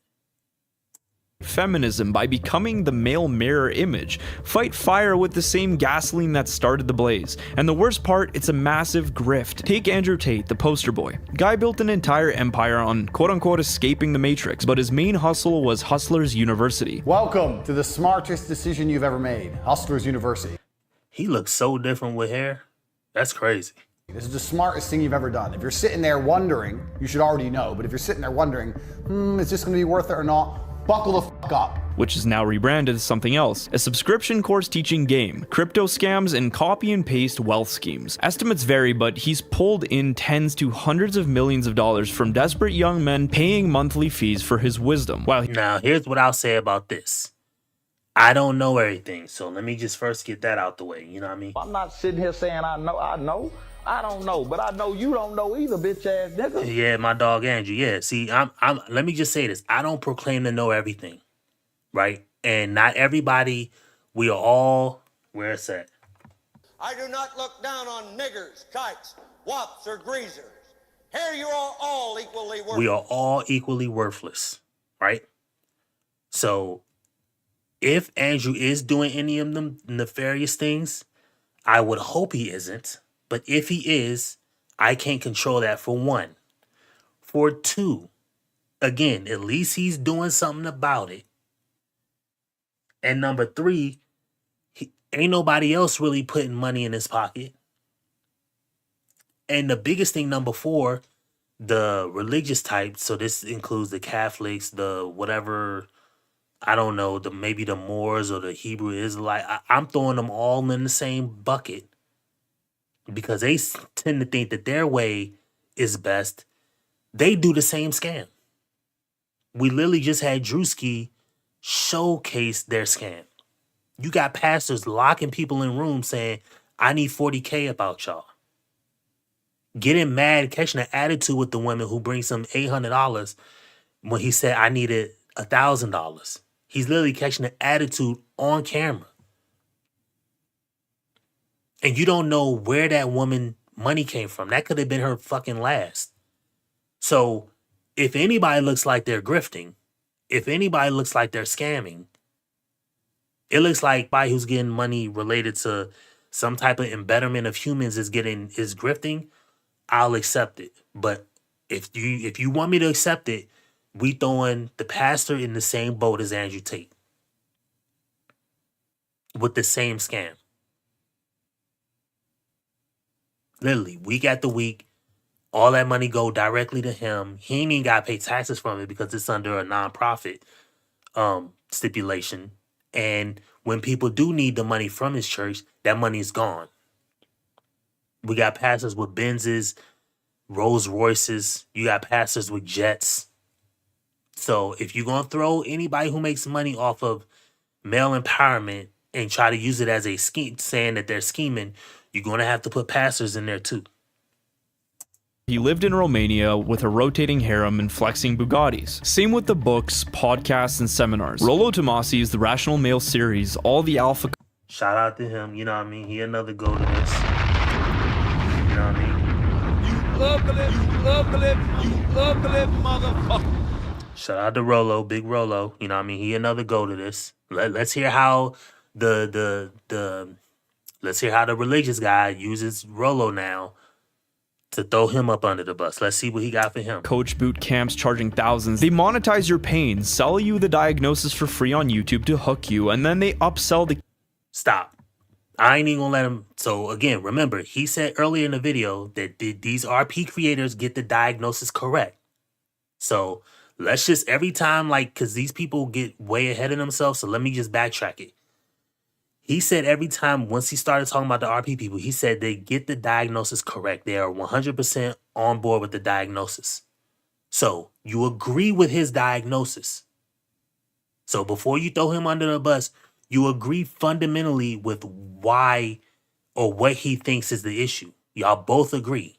Feminism by becoming the male mirror image. Fight fire with the same gasoline that started the blaze. And the worst part, it's a massive grift. Take Andrew Tate, the poster boy. Guy built an entire empire on quote-unquote escaping the matrix, but his main hustle was Hustlers University. Welcome to the smartest decision you've ever made, Hustlers University. He looks so different with hair. That's crazy. This is the smartest thing you've ever done. If you're sitting there wondering, you should already know, but if you're sitting there wondering, is this going to be worth it or not? Buckle the fuck up. Which is now rebranded as something else, a subscription course teaching game, crypto scams, and copy and paste wealth schemes. Estimates vary, but he's pulled in tens to hundreds of millions of dollars from desperate young men paying monthly fees for his wisdom. Now, here's what I'll say about this. I don't know everything, so let me just first get that out the way, you know what I mean? I'm not sitting here saying I know. I don't know, but I know you don't know either, bitch ass nigga. Yeah, my dog Andrew. Yeah, see, I'm let me just say this. I don't proclaim to know everything, right? And not everybody, we are all where it's at. I do not look down on niggers, kikes, wops, or greasers. Here you are all equally worthless. We are all equally worthless, right? So if Andrew is doing any of them nefarious things, I would hope he isn't. But if he is, I can't control that, for one. For two, again, at least he's doing something about it. And number three, ain't nobody else really putting money in his pocket. And the biggest thing, number four, the religious type, so this includes the Catholics, the whatever, I don't know, maybe the Moors or the Hebrew Israelite. I'm throwing them all in the same bucket. Because they tend to think that their way is best. They do the same scam. We literally just had Drewski showcase their scam. You got pastors locking people in rooms saying, I need 40K about y'all. Getting mad, catching an attitude with the women who brings him $800 when he said, I needed $1,000. He's literally catching an attitude on camera. And you don't know where that woman money came from. That could have been her fucking last. So if anybody looks like they're grifting, if anybody looks like they're scamming, it looks like anybody who's getting money related to some type of embetterment of humans is grifting, I'll accept it. But if you want me to accept it, we throwing the pastor in the same boat as Andrew Tate. With the same scam. Literally, week after week, all that money go directly to him. He ain't even got to pay taxes from it because it's under a nonprofit stipulation. And when people do need the money from his church, that money is gone. We got pastors with Benzes, Rolls Royces. You got pastors with jets. So if you're going to throw anybody who makes money off of male empowerment and try to use it as a scheme, saying that they're scheming, you're going to have to put pastors in there too. He lived in Romania with a rotating harem and flexing Bugattis. Same with the books, podcasts, and seminars. Rollo Tomasi's The Rational Male series, all the alpha... Shout out to him, you know what I mean? He another go to this. You know what I mean? You ugly motherfucker. Shout out to Rollo, big Rollo. You know what I mean? He another go to this. Let's hear how let's hear how the religious guy uses Rollo now to throw him up under the bus. Let's see what he got for him. Coach boot camps charging thousands. They monetize your pain, sell you the diagnosis for free on YouTube to hook you, and then they upsell the... Stop. I ain't even gonna let him. So again, remember, he said earlier in the video that these RP creators get the diagnosis correct. So let's just every time, like, because these people get way ahead of themselves, so let me just backtrack it. He said every time, once he started talking about the RP people, he said they get the diagnosis correct. They are 100% on board with the diagnosis. So you agree with his diagnosis. So before you throw him under the bus, You agree fundamentally with why or what he thinks is the issue. Y'all both agree.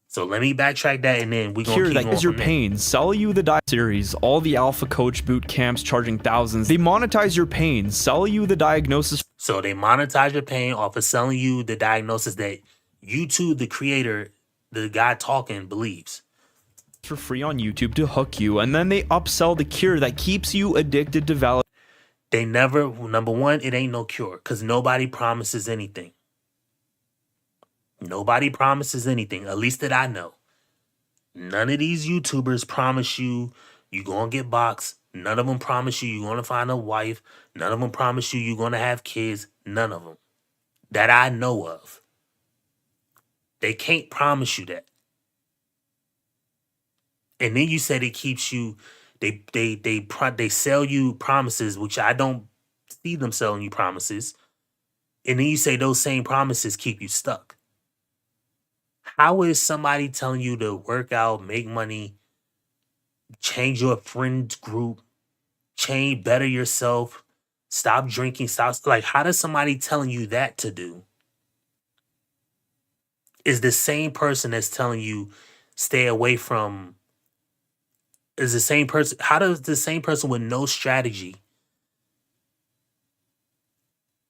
So let me backtrack that, and then we're going to Cure keep that going is your from there. pain, sell you the series, all the alpha coach boot camps charging thousands. They monetize your pain, sell you the diagnosis So they monetize your pain off of selling you the diagnosis that YouTube, the creator, the guy talking, believes. for free on YouTube to hook you, and then they upsell the cure that keeps you addicted to valid. They never, number one, it ain't no cure because nobody promises anything. Nobody promises anything, at least that I know. None of these YouTubers promise you you're going to get boxed. None of them promise you you're going to find a wife. None of them promise you you're going to have kids. None of them. That I know of. They can't promise you that. And then you said it keeps you, they sell you promises, which I don't see them selling you promises. And then you say those same promises keep you stuck. How is somebody telling you to work out, make money, change your friend group, better yourself, stop drinking, like, how does somebody telling you that to do is the same person that's telling you stay away from, is the same person, how does the same person with no strategy,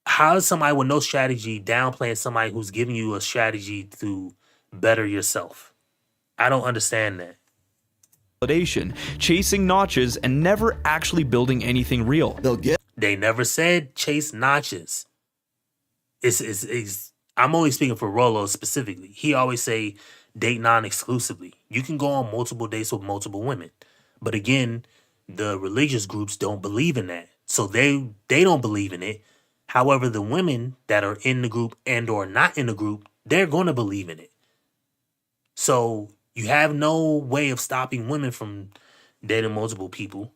how is somebody with no strategy downplaying somebody who's giving you a strategy to better yourself? I don't understand that. Validation, chasing notches, and never actually building anything real. They never said chase notches. I'm only speaking for Rolo specifically. He always say date non-exclusively. You can go on multiple dates with multiple women. But again, the religious groups don't believe in that. So they don't believe in it. However, the women that are in the group and or not in the group, they're going to believe in it. So you have no way of stopping women from dating multiple people.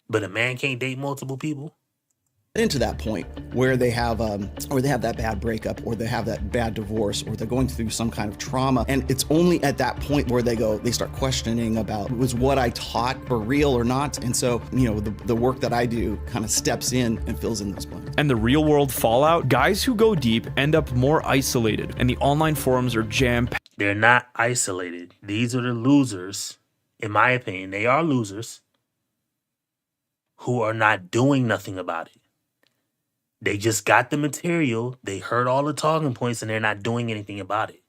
But a man can't date multiple people? Into that point where they have that bad breakup, or they have that bad divorce, or they're going through some kind of trauma, and it's only at that point where they start questioning about, was what I taught for real or not? And so, the work that I do kind of steps in and fills in those blanks. And the real world fallout, guys who go deep end up more isolated, and the online forums are jam-packed. They're not isolated. These are the losers, in my opinion. They are losers who are not doing nothing about it. They just got the material, they heard all the talking points, and they're not doing anything about it.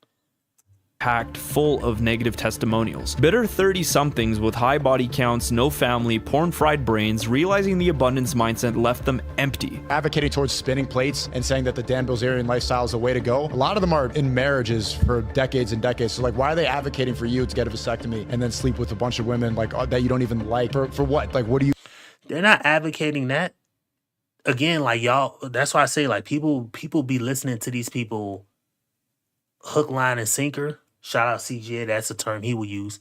Packed full of negative testimonials. Bitter 30-somethings with high body counts, no family, porn-fried brains, realizing the abundance mindset left them empty. Advocating towards spinning plates and saying that the Dan Bilzerian lifestyle is the way to go. A lot of them are in marriages for decades and decades. So why are they advocating for you to get a vasectomy and then sleep with a bunch of women that you don't even like? For what? What do you? They're not advocating that. Again, y'all, that's why I say, people be listening to these people hook, line, and sinker. Shout out CGA, that's a term he will use.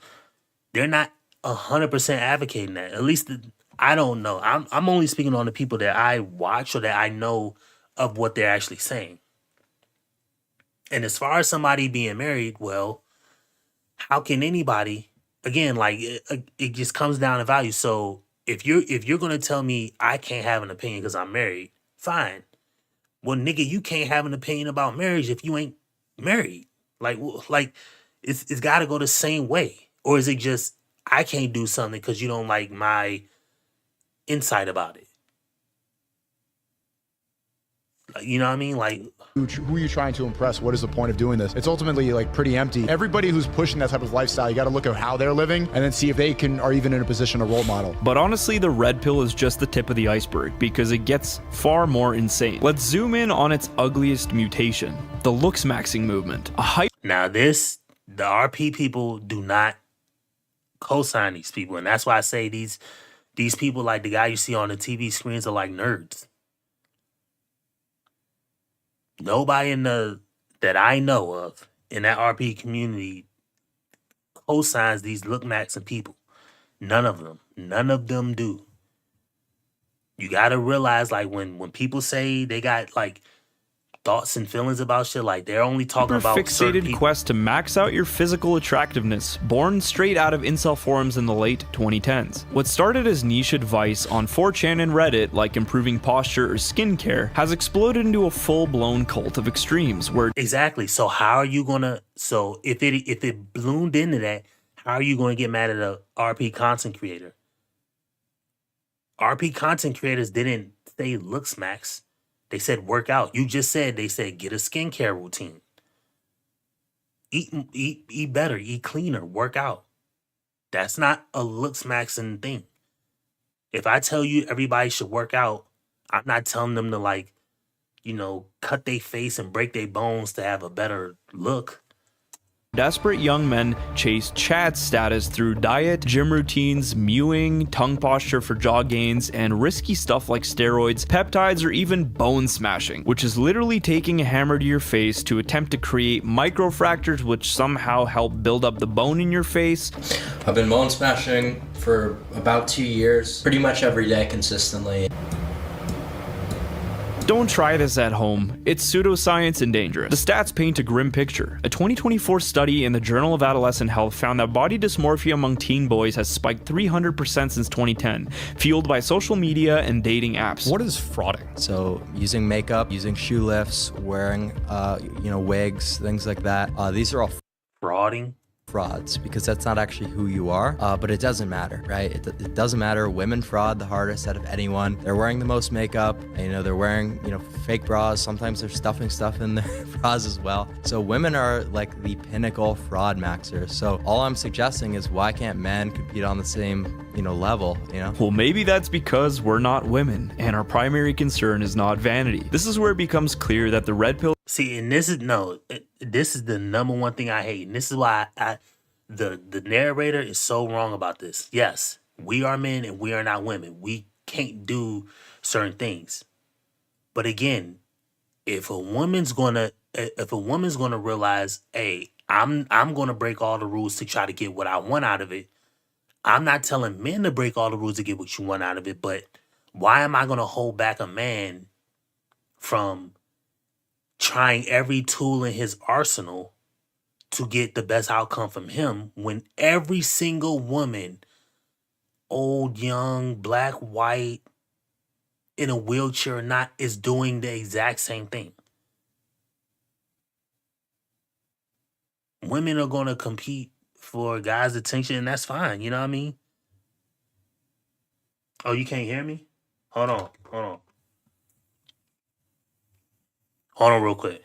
They're not 100% advocating that. At least, I don't know. I'm only speaking on the people that I watch or that I know of what they're actually saying. And as far as somebody being married, well, how can anybody, again, it just comes down to value. So if you're gonna tell me I can't have an opinion because I'm married, fine. Well, nigga, you can't have an opinion about marriage if you ain't married. It's got to go the same way, or is it just I can't do something because you don't like my insight about it? You know what I mean? Who are you trying to impress? What is the point of doing this? It's ultimately pretty empty. Everybody who's pushing that type of lifestyle, you got to look at how they're living and then see if they are even in a position to role model. But honestly, the red pill is just the tip of the iceberg because it gets far more insane. Let's zoom in on its ugliest mutation, the looks maxing movement. Now the RP people do not co-sign these people, and that's why I say these people, like the guy you see on the TV screens, are like nerds. Nobody that I know of in that RP community co-signs these look maxing people. None of them do. You got to realize, when people say they got thoughts and feelings about shit. Like, they're only talking about certain Fixated people. quest to max out your physical attractiveness, born straight out of incel forums in the late 2010s. What started as niche advice on 4chan and Reddit, like improving posture or skincare, has exploded into a full-blown cult of extremes where Exactly. So how are you gonna? So if it bloomed into that, how are you gonna get mad at a RP content creator? RP content creators didn't say look smacks. They said work out. You just said they said get a skincare routine. Eat better, eat cleaner, work out. That's not a look smacking thing. If I tell you everybody should work out, I'm not telling them to, like, cut their face and break their bones to have a better look. desperate young men chase Chad status through diet, gym routines, mewing, tongue posture for jaw gains, and risky stuff like steroids, peptides, or even bone smashing, which is literally taking a hammer to your face to attempt to create microfractures which somehow help build up the bone in your face. I've been bone smashing for about 2 years, pretty much every day consistently. Don't try this at home. It's pseudoscience and dangerous. The stats paint a grim picture. A 2024 study in the Journal of Adolescent Health found that body dysmorphia among teen boys has spiked 300% since 2010, fueled by social media and dating apps. What is frauding? So using makeup, using shoe lifts, wearing wigs, things like that. These are all frauding. Frauds, because that's not actually who you are, but it doesn't matter, right? It doesn't matter. Women fraud the hardest out of anyone. They're wearing the most makeup, they're wearing fake bras. Sometimes they're stuffing stuff in their bras as well. So women are like the pinnacle fraud maxers. So all I'm suggesting is, why can't men compete on the same level? Well, maybe that's because we're not women and our primary concern is not vanity. This is where it becomes clear that the red pill. See, and this is the number one thing I hate, and this is why the narrator is so wrong about this. Yes, we are men and we are not women. We can't do certain things. But again, if a woman's gonna realize, hey, I'm gonna break all the rules to try to get what I want out of it. I'm not telling men to break all the rules to get what you want out of it, but why am I gonna hold back a man from trying every tool in his arsenal to get the best outcome from him, when every single woman, old, young, black, white, in a wheelchair or not, is doing the exact same thing? Women are going to compete for guys' attention, and that's fine. You know what I mean? Oh, you can't hear me? Hold on real quick.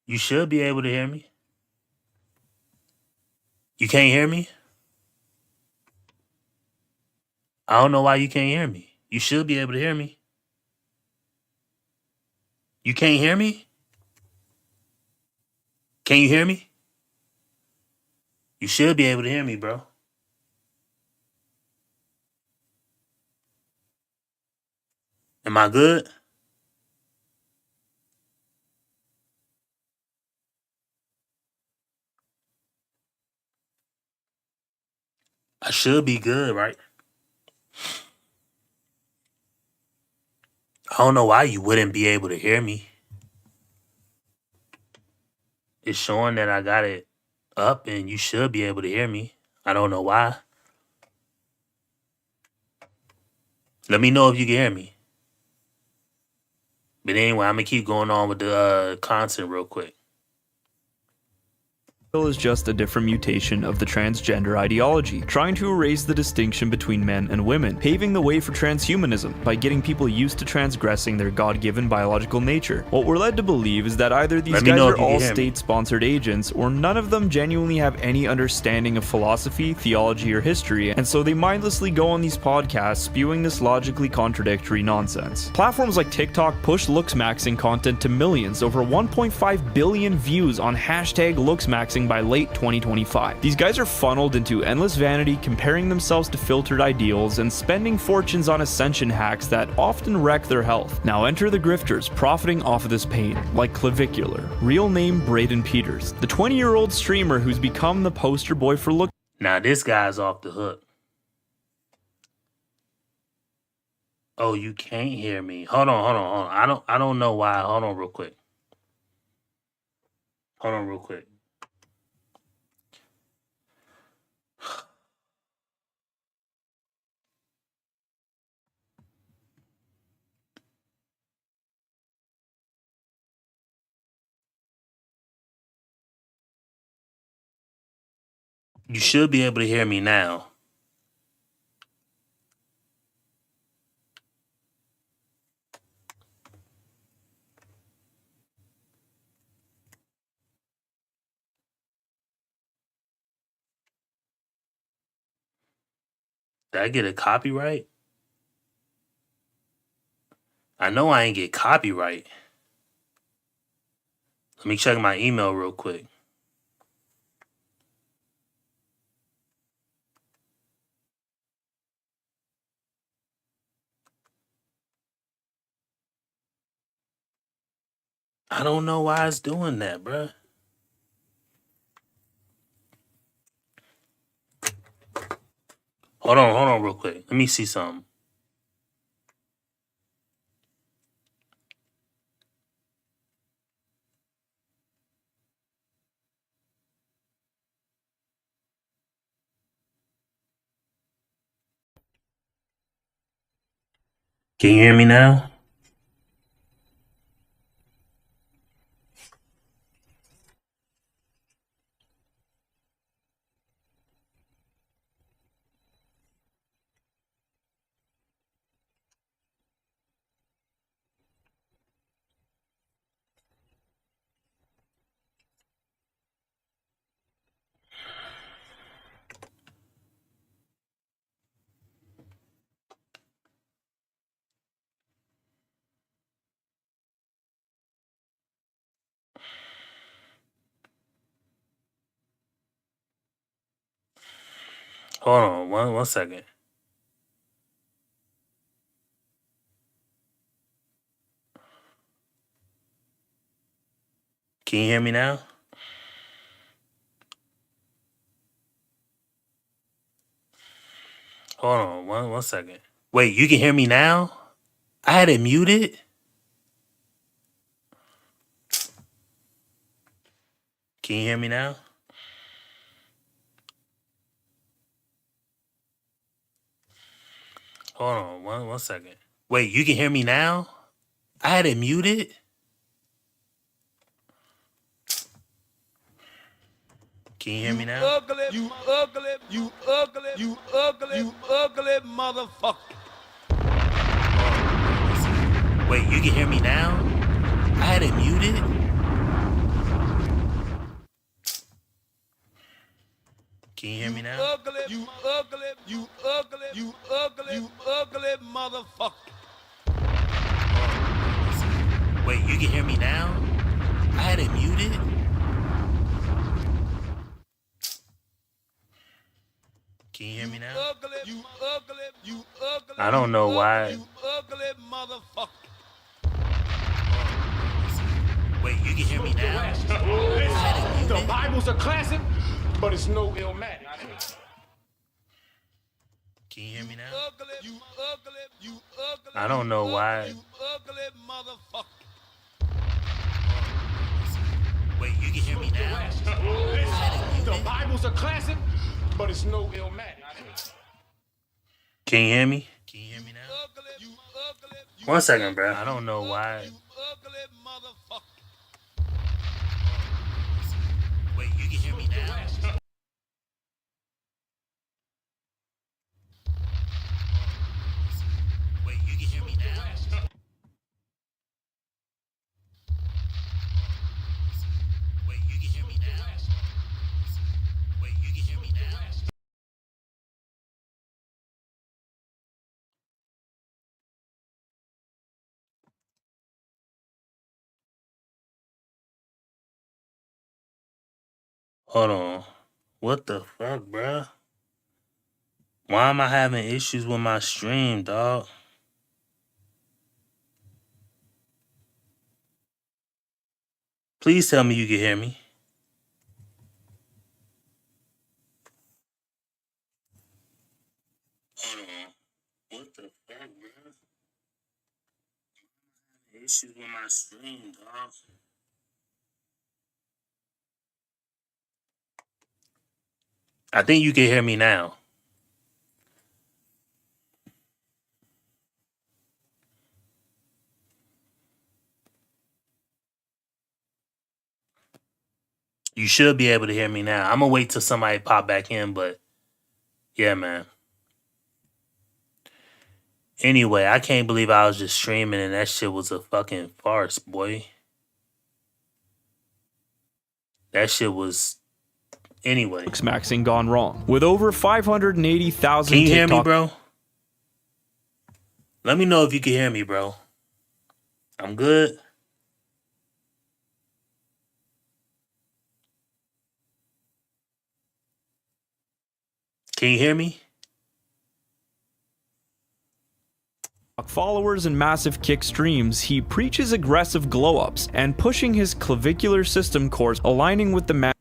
You should be able to hear me. You can't hear me? I don't know why you can't hear me. You should be able to hear me. You can't hear me? Can you hear me? You should be able to hear me, bro. Am I good? I should be good, right? I don't know why you wouldn't be able to hear me. It's showing that I got it up and you should be able to hear me. I don't know why. Let me know if you can hear me. But anyway, I'm going to keep going on with the content real quick. Is just a different mutation of the transgender ideology, trying to erase the distinction between men and women, paving the way for transhumanism by getting people used to transgressing their God-given biological nature. What we're led to believe is that either these guys are all state-sponsored agents, or none of them genuinely have any understanding of philosophy, theology, or history, and so they mindlessly go on these podcasts spewing this logically contradictory nonsense. Platforms like TikTok push looksmaxing content to millions, over 1.5 billion views on hashtag looksmaxing by late 2025. These guys are funneled into endless vanity, comparing themselves to filtered ideals, and spending fortunes on ascension hacks that often wreck their health. Now enter the grifters profiting off of this pain, like Clavicular, real name Braden Peters, the 20-year-old streamer who's become the poster boy for look. Now this guy's off the hook. Oh, you can't hear me. Hold on. I don't know why. Hold on real quick. Hold on real quick. You should be able to hear me now. Did I get a copyright? I know I ain't get copyright. Let me check my email real quick. I don't know why it's doing that, bruh. Hold on real quick. Let me see something. Can you hear me now? Hold on, one second. Can you hear me now? Hold on, one second. Wait, you can hear me now? I had it muted? Can you hear me now? Hold on, one second. Wait, you can hear me now? I had it muted? Can you hear me now? You ugly motherfucker. Wait, you can hear me now? I had it muted? Can you hear me now? You ugly motherfucker. Wait, you can hear me now? I had it muted? Can you hear me now? I don't know why. You ugly motherfucker. Wait, you can hear me now? The Bible's a classic, but it's no Illmatic. Can you hear me now? I don't know why. You ugly motherfucker. Wait, you can hear me now? The Bible's a classic, but it's no Illmatic. Can you hear me? Can you hear me now? 1 second, bro. I don't know why. Wait, you can hear me now? Wait, you can hear me now? Wait, you can hear me now? Wait, you can hear me now? Hold on. What the fuck, bruh? Why am I having issues with my stream, dog? Please tell me you can hear me. Hold on. What the fuck, bruh? Issues with my stream, dog. I think you can hear me now. You should be able to hear me now. I'm gonna wait till somebody pop back in, but yeah, man. Anyway, I can't believe I was just streaming and that shit was a fucking farce, boy. That shit was anyway. Maxing gone wrong. With over 580,000 Can you hear me, TikTok bro? Let me know if you can hear me, bro. I'm good. Can you hear me? followers and massive kick streams, he preaches aggressive glow-ups and pushing his clavicular system course, aligning with the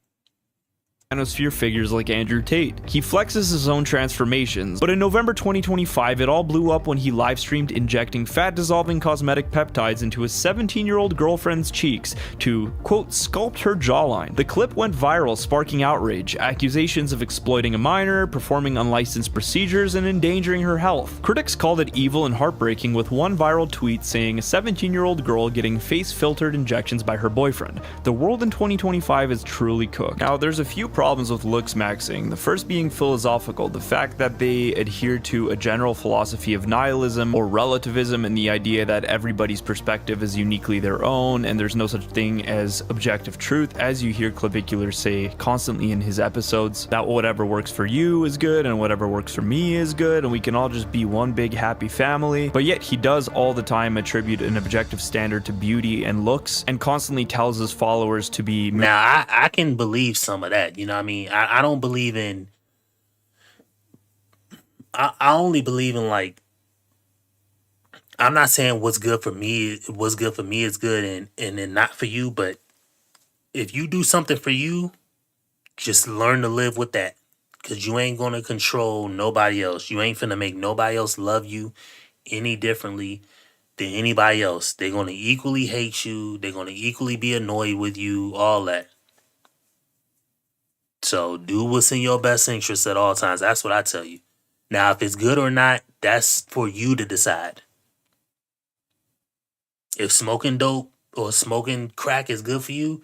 manosphere figures like Andrew Tate. He flexes his own transformations, but in November 2025, it all blew up when he live-streamed injecting fat-dissolving cosmetic peptides into his 17-year-old girlfriend's cheeks to, quote, sculpt her jawline. The clip went viral, sparking outrage, accusations of exploiting a minor, performing unlicensed procedures, and endangering her health. Critics called it evil and heartbreaking, with one viral tweet saying a 17-year-old girl getting face-filtered injections by her boyfriend. The world in 2025 is truly cooked. Now, there's a few problems with looks maxing, the first being philosophical, the fact that they adhere to a general philosophy of nihilism or relativism and the idea that everybody's perspective is uniquely their own and there's no such thing as objective truth, as you hear Clavicular say constantly in his episodes, that whatever works for you is good and whatever works for me is good and we can all just be one big happy family. But yet he does all the time attribute an objective standard to beauty and looks and constantly tells his followers to be... Now, I can believe some of that, you know what I mean? I don't believe in... I only believe in, like... I'm not saying what's good for me is good and then not for you, but if you do something for you, just learn to live with that. Because you ain't going to control nobody else. You ain't finna make nobody else love you any differently than anybody else. They're going to equally hate you. They're going to equally be annoyed with you, all that. So do what's in your best interest at all times. That's what I tell you. Now, if it's good or not, that's for you to decide. If smoking dope or smoking crack is good for you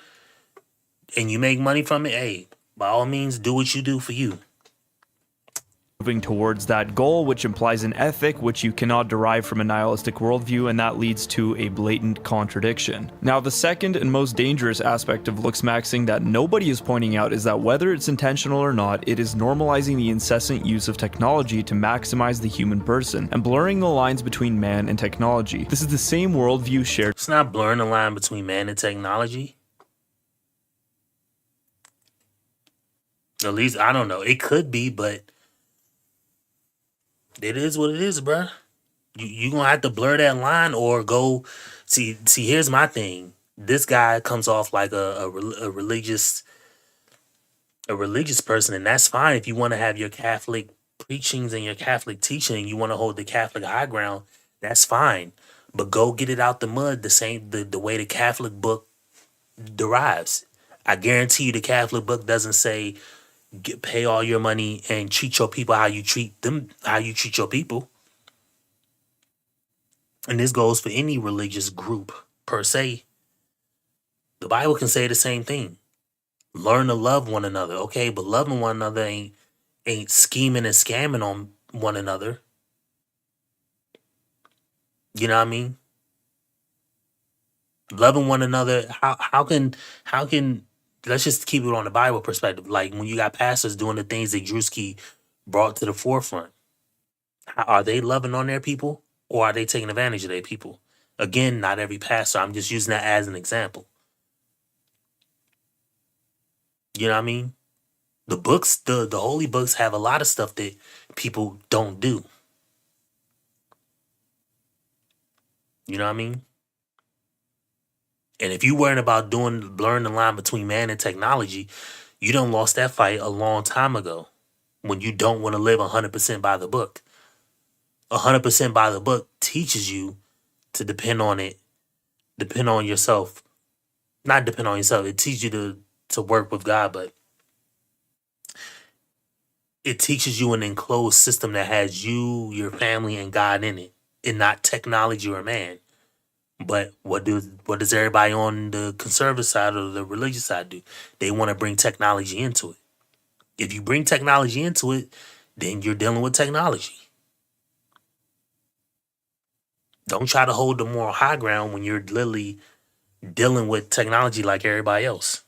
and you make money from it, hey, by all means, do what you do for you. Moving towards that goal, which implies an ethic which you cannot derive from a nihilistic worldview, and that leads to a blatant contradiction. Now, the second and most dangerous aspect of looks maxing that nobody is pointing out is that whether it's intentional or not, it is normalizing the incessant use of technology to maximize the human person and blurring the lines between man and technology. This is the same worldview shared. It's not blurring the line between man and technology. At least, I don't know. It could be, but it is what it is, bruh. You gonna have to blur that line or go see. Here's my thing. This guy comes off like a religious person, and that's fine if you want to have your Catholic preachings and your Catholic teaching. You want to hold the Catholic high ground. That's fine, but go get it out the mud the way the Catholic book derives. I guarantee you, the Catholic book doesn't say pay all your money and treat your people how you treat your people. And this goes for any religious group per se. The Bible can say the same thing. Learn to love one another, okay? But loving one another ain't scheming and scamming on one another. You know what I mean? Loving one another. How can let's just keep it on the Bible perspective. Like when you got pastors doing the things that Drewski brought to the forefront, are they loving on their people or are they taking advantage of their people? Again, not every pastor. I'm just using that as an example. You know what I mean? The books, the holy books have a lot of stuff that people don't do. You know what I mean? And if you worrying about blurring the line between man and technology, you done lost that fight a long time ago when you don't want to live 100% by the book. 100% by the book teaches you to depend on it depend on yourself. Not depend on yourself. It teaches you to work with God, but it teaches you an enclosed system that has you, your family, and God in it, and not technology or man. But what does everybody on the conservative side or the religious side do? They want to bring technology into it. If you bring technology into it, then you're dealing with technology. Don't try to hold the moral high ground when you're literally dealing with technology like everybody else.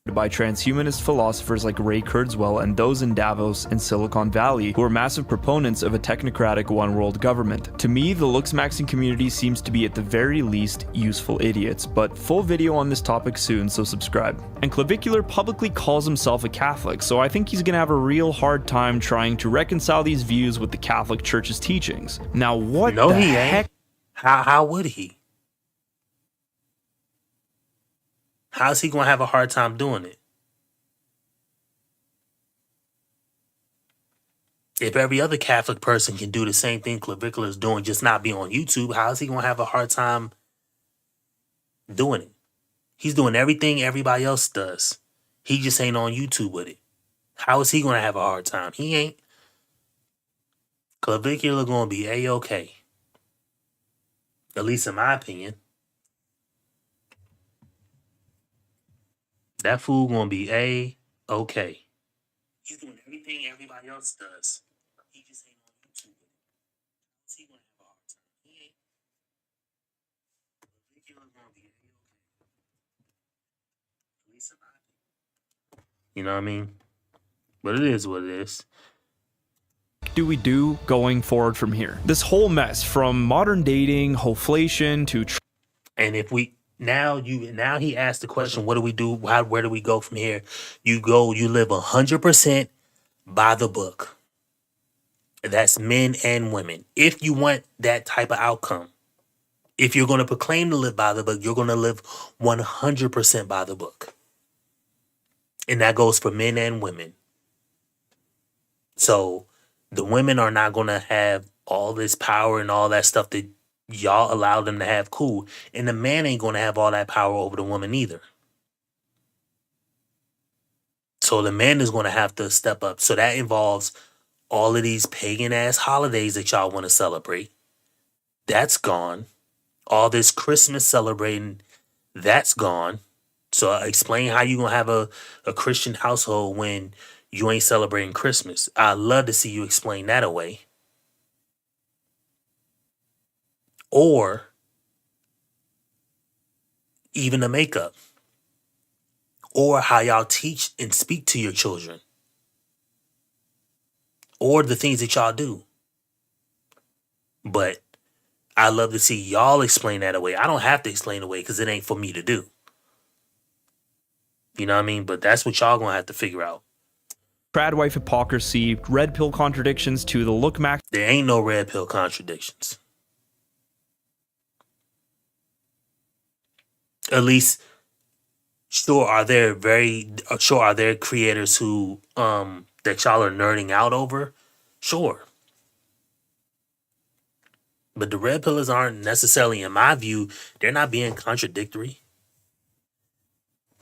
By transhumanist philosophers like Ray Kurzweil and those in Davos and Silicon Valley who are massive proponents of a technocratic one-world government. To me, the looks-maxing community seems to be at the very least useful idiots, but full video on this topic soon, so subscribe. And Clavicular publicly calls himself a Catholic, so I think he's gonna have a real hard time trying to reconcile these views with the Catholic Church's teachings. Now what No, the he heck? ain't. How would he? How's he gonna have a hard time doing it? If every other Catholic person can do the same thing Clavicular is doing, just not be on YouTube, how's he gonna have a hard time doing it? He's doing everything everybody else does. He just ain't on YouTube with it. How is he gonna have a hard time? He ain't. Clavicular gonna be A-okay. At least in my opinion. That fool gonna be A-okay. He's doing everything everybody else does. He just ain't on YouTube with it. How's he gonna have a hard time? He ain't. Clavicular gonna be A-okay. At least in my opinion. You know what I mean? But it is what it is. Do we do going forward from here? This whole mess from modern dating, hoflation to and if we now he asked the question, what do we do? Where do we go from here? You live 100% by the book. That's men and women. If you want that type of outcome, if you're going to proclaim to live by the book, you're going to live 100% by the book. And that goes for men and women. So the women are not going to have all this power and all that stuff that y'all allow them to have, cool. And the man ain't going to have all that power over the woman either. So the man is going to have to step up. So that involves all of these pagan ass holidays that y'all want to celebrate. That's gone. All this Christmas celebrating, that's gone. So explain how you going to have a Christian household when you ain't celebrating Christmas. I'd love to see you explain that away. Or even the makeup. Or how y'all teach and speak to your children. Or the things that y'all do. But I love to see y'all explain that away. I don't have to explain it away because it ain't for me to do. You know what I mean? But that's what y'all gonna have to figure out. trad wife hypocrisy, red pill contradictions to the look max. There ain't no red pill contradictions. At least, sure are there creators who that y'all are nerding out over? Sure. But the red pillars aren't necessarily, in my view, they're not being contradictory.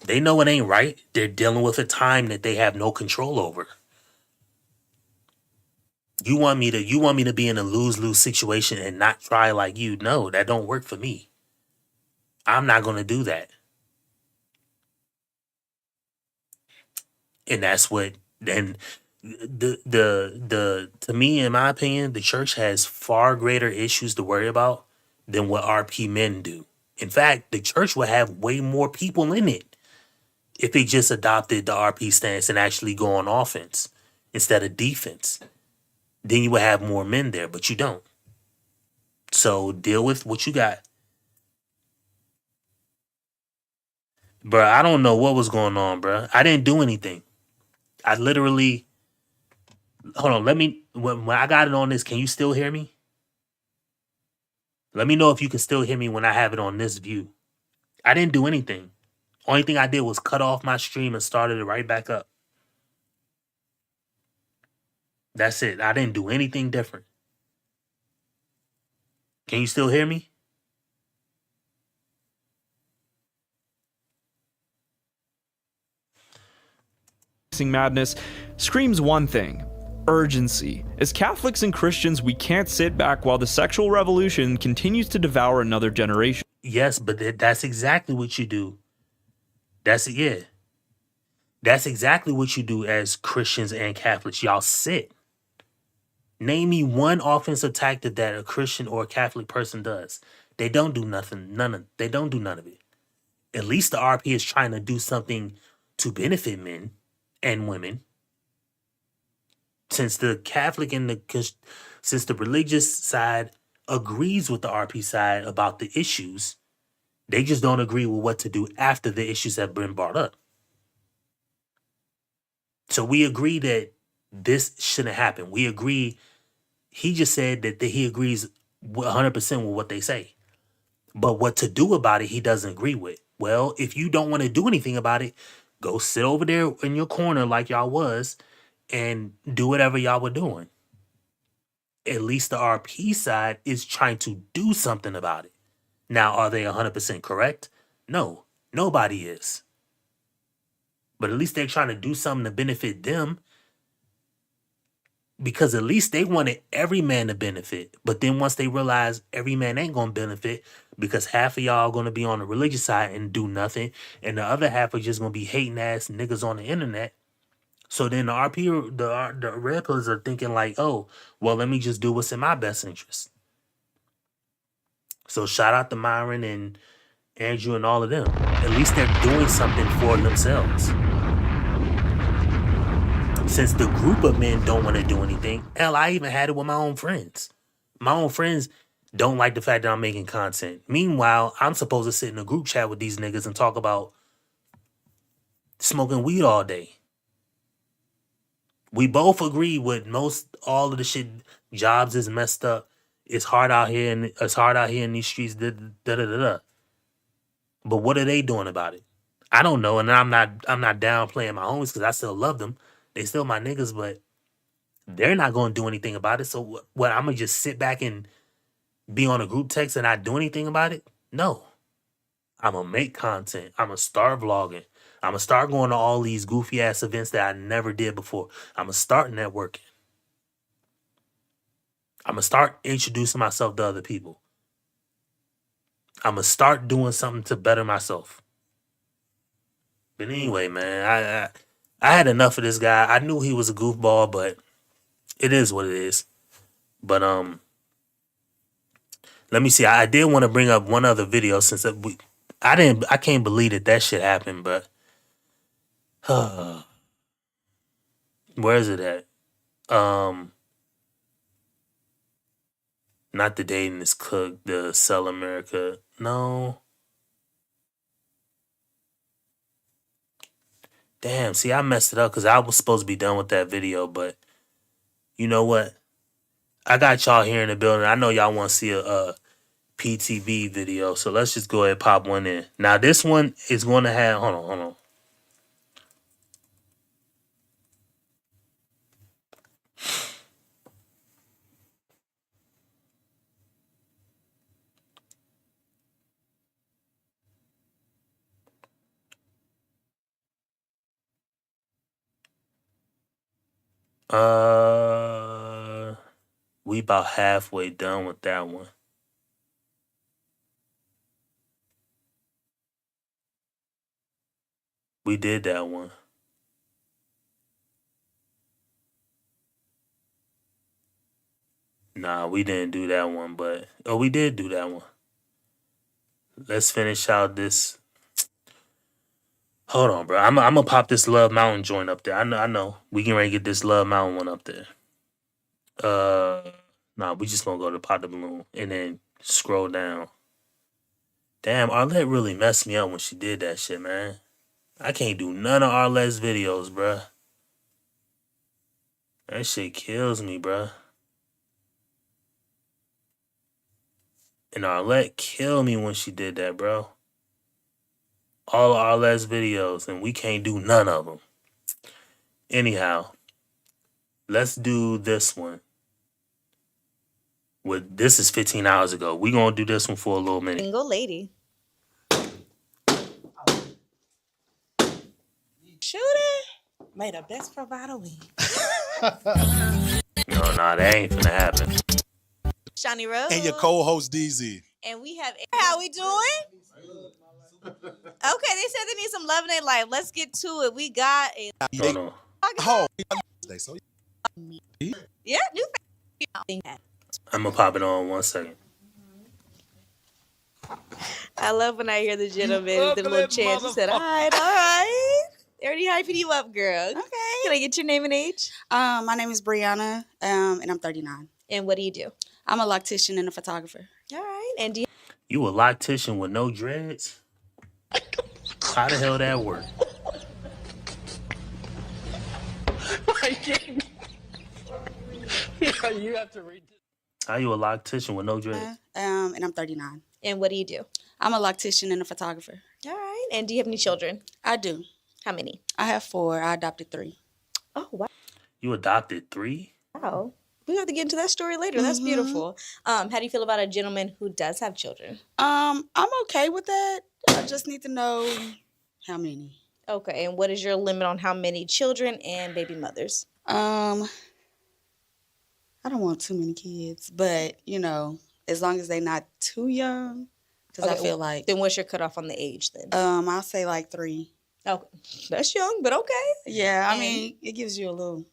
They know it ain't right. They're dealing with a time that they have no control over. You want me to be in a lose-lose situation and not try like you? No, that don't work for me. I'm not going to do that. And that's what then the to me, in my opinion, the church has far greater issues to worry about than what RP men do. In fact, the church would have way more people in it if they just adopted the RP stance and actually go on offense instead of defense. Then you would have more men there, but you don't. So deal with what you got. Bruh, I don't know what was going on, bruh. I didn't do anything. I literally... Hold on, when I got it on this, can you still hear me? Let me know if you can still hear me when I have it on this view. I didn't do anything. Only thing I did was cut off my stream and started it right back up. That's it. I didn't do anything different. Can you still hear me? madness screams one thing: urgency. As Catholics and Christians, we can't sit back while the sexual revolution continues to devour another generation. Yes, but that's exactly what you do. That's exactly what you do as Christians and Catholics. Y'all sit. Name me one offensive tactic that a Christian or a Catholic person does. They don't do nothing. They don't do none of it. At least the RP is trying to do something to benefit men and women. Since the Catholic and since the religious side agrees with the RP side about the issues, they just don't agree with what to do after the issues have been brought up. So we agree that this shouldn't happen. We agree. He just said that he agrees 100% with what they say. But what to do about it, he doesn't agree with. Well, if you don't want to do anything about it, go sit over there in your corner like y'all was and do whatever y'all were doing. At least the RP side is trying to do something about it. Now, are they 100% correct? No, nobody is. But at least they're trying to do something to benefit them, because at least they wanted every man to benefit. But then once they realize every man ain't going to benefit, because half of y'all are going to be on the religious side and do nothing, and the other half are just going to be hating ass niggas on the internet. So then the RP, the red pillars are thinking like, oh, well, let me just do what's in my best interest. So shout out to Myron and Andrew and all of them. At least they're doing something for themselves. Since the group of men don't want to do anything, hell, I even had it with my own friends. My own friends don't like the fact that I'm making content. Meanwhile, I'm supposed to sit in a group chat with these niggas and talk about smoking weed all day. We both agree with all of the shit. Jobs is messed up. It's hard out here, and it's hard out here in these streets. But what are they doing about it? I don't know, and I'm not downplaying my homies because I still love them. They still my niggas, but they're not going to do anything about it. So what? I'm gonna just sit back and be on a group text and not do anything about it? No. I'm gonna make content. I'm gonna start vlogging. I'm gonna start going to all these goofy ass events that I never did before. I'm gonna start networking. I'm gonna start introducing myself to other people. I'm gonna start doing something to better myself. But anyway, man, I had enough of this guy. I knew he was a goofball, but it is what it is. But let me see. I did want to bring up one other video since I can't believe that shit happened, but where is it at? Not the dating is cooked, the Sell America. No. Damn, see, I messed it up because I was supposed to be done with that video, but you know what? I got y'all here in the building. I know y'all want to see a PTB video, so let's just go ahead and pop one in. Now, this one is going to have... Hold on. We about halfway done with that one. We did that one. Nah, we didn't do that one, but... Oh, we did do that one. Let's finish out this... Hold on, bro. I'm gonna pop this Love Mountain joint up there. I know. We can ready to get this Love Mountain one up there. Nah, we just gonna go to Pop the Balloon and then scroll down. Damn, Arlette really messed me up when she did that shit, man. I can't do none of Arlette's videos, bruh. That shit kills me, bruh. And Arlette killed me when she did that, bro. All of Arlette's videos, and we can't do none of them. Anyhow, let's do this one. This is 15 hours ago. We gonna do this one for a little minute. Single lady. Shooter. Made the best provider win. Nah, that ain't finna happen. Shawnee Rose. And your co-host DZ. And we have how we doing? Okay, they said they need some love in their life. Let's get to it. We got a Hold on. yeah, new I'm gonna pop it on 1 second. I love when I hear the gentleman with the little chance. He said, all right. They already hyping you up, girl. Okay. Can I get your name and age? My name is Brianna, and I'm 39. And what do you do? I'm a loctician and a photographer. All right. And do You a loctician with no dreads? How the hell that work? You have to read this. How you a loctician with no dreads? And I'm 39. And what do you do? I'm a loctician and a photographer. All right. And do you have any children? I do. How many? I have 4. I adopted 3. Oh, wow. You adopted 3? Wow. We have to get into that story later. That's beautiful. How do you feel about a gentleman who does have children? I'm okay with that. I just need to know how many. Okay. And what is your limit on how many children and baby mothers? I don't want too many kids, but as long as they're not too young, because I feel like. Then what's your cutoff on the age then? I'll say like 3. Okay, that's young, but okay. Yeah, I mean, it gives you a little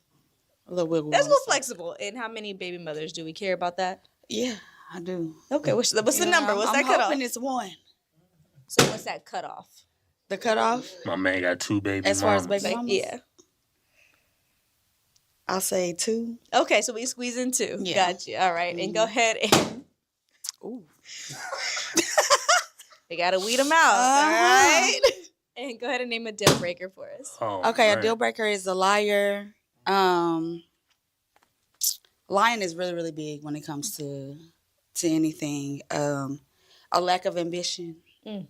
wiggle. That's a little flexible. And how many baby mothers do we care about that? Yeah, I do. Okay, what's the number? What's that cutoff? I'm hoping it's 1. So what's that cutoff? The cutoff? My man got 2 baby As far as mamas. baby mamas? Yeah. I'll say 2. Okay, so we squeeze in 2. Yeah. Gotcha. All right, and go ahead and. Ooh. We gotta weed them out. All right. And go ahead and name a deal breaker for us. A deal breaker is a liar. Lying is really, really big when it comes to anything. A lack of ambition. Yeah,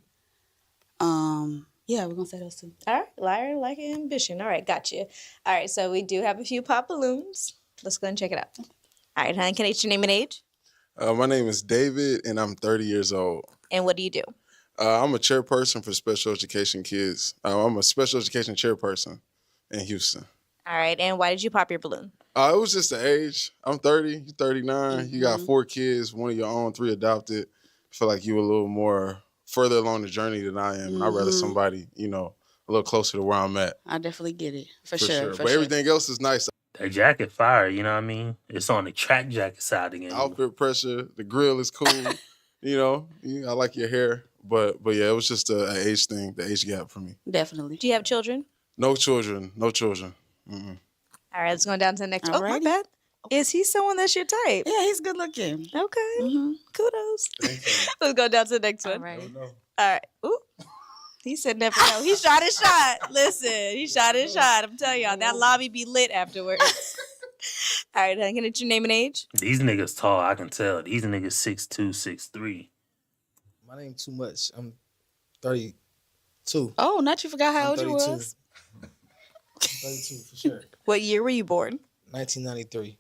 we're gonna say those 2. All right, liar, lack of ambition. All right, gotcha. All right, so we do have a few pop balloons. Let's go and check it out. All right, hon, can I get your name and age? My name is David, and I'm 30 years old. And what do you do? I'm a chairperson for special education kids. I'm a special education chairperson in Houston. All right, and why did you pop your balloon? It was just the age. I'm 30, you're 39. You got 4 kids, 1 of your own, 3 adopted. I feel like you're a little more further along the journey than I am. And I'd rather somebody, a little closer to where I'm at. I definitely get it. For sure. But everything else is nice. That jacket fire, you know what I mean? It's on the track jacket side again. Outfit pressure. The grill is cool. I like your hair. But yeah, it was just an age thing, the age gap for me. Definitely. Do you have children? No children. Mm-mm. All right, let's go down to the next one. Oh, my Alrighty. bad. Is he someone that's your type? Yeah, he's good looking. Okay. Kudos. Let's go down to the next one. All right. Ooh. He said never know. He shot his shot. Listen, he shot his shot. I'm telling y'all, that lobby be lit afterwards. All right, can I get your name and age? These niggas tall, I can tell. These niggas 6'2", 6'3". My name too much. I'm 32. Oh, not you forgot how old you 32. was. 32 for sure. What year were you born? 1993.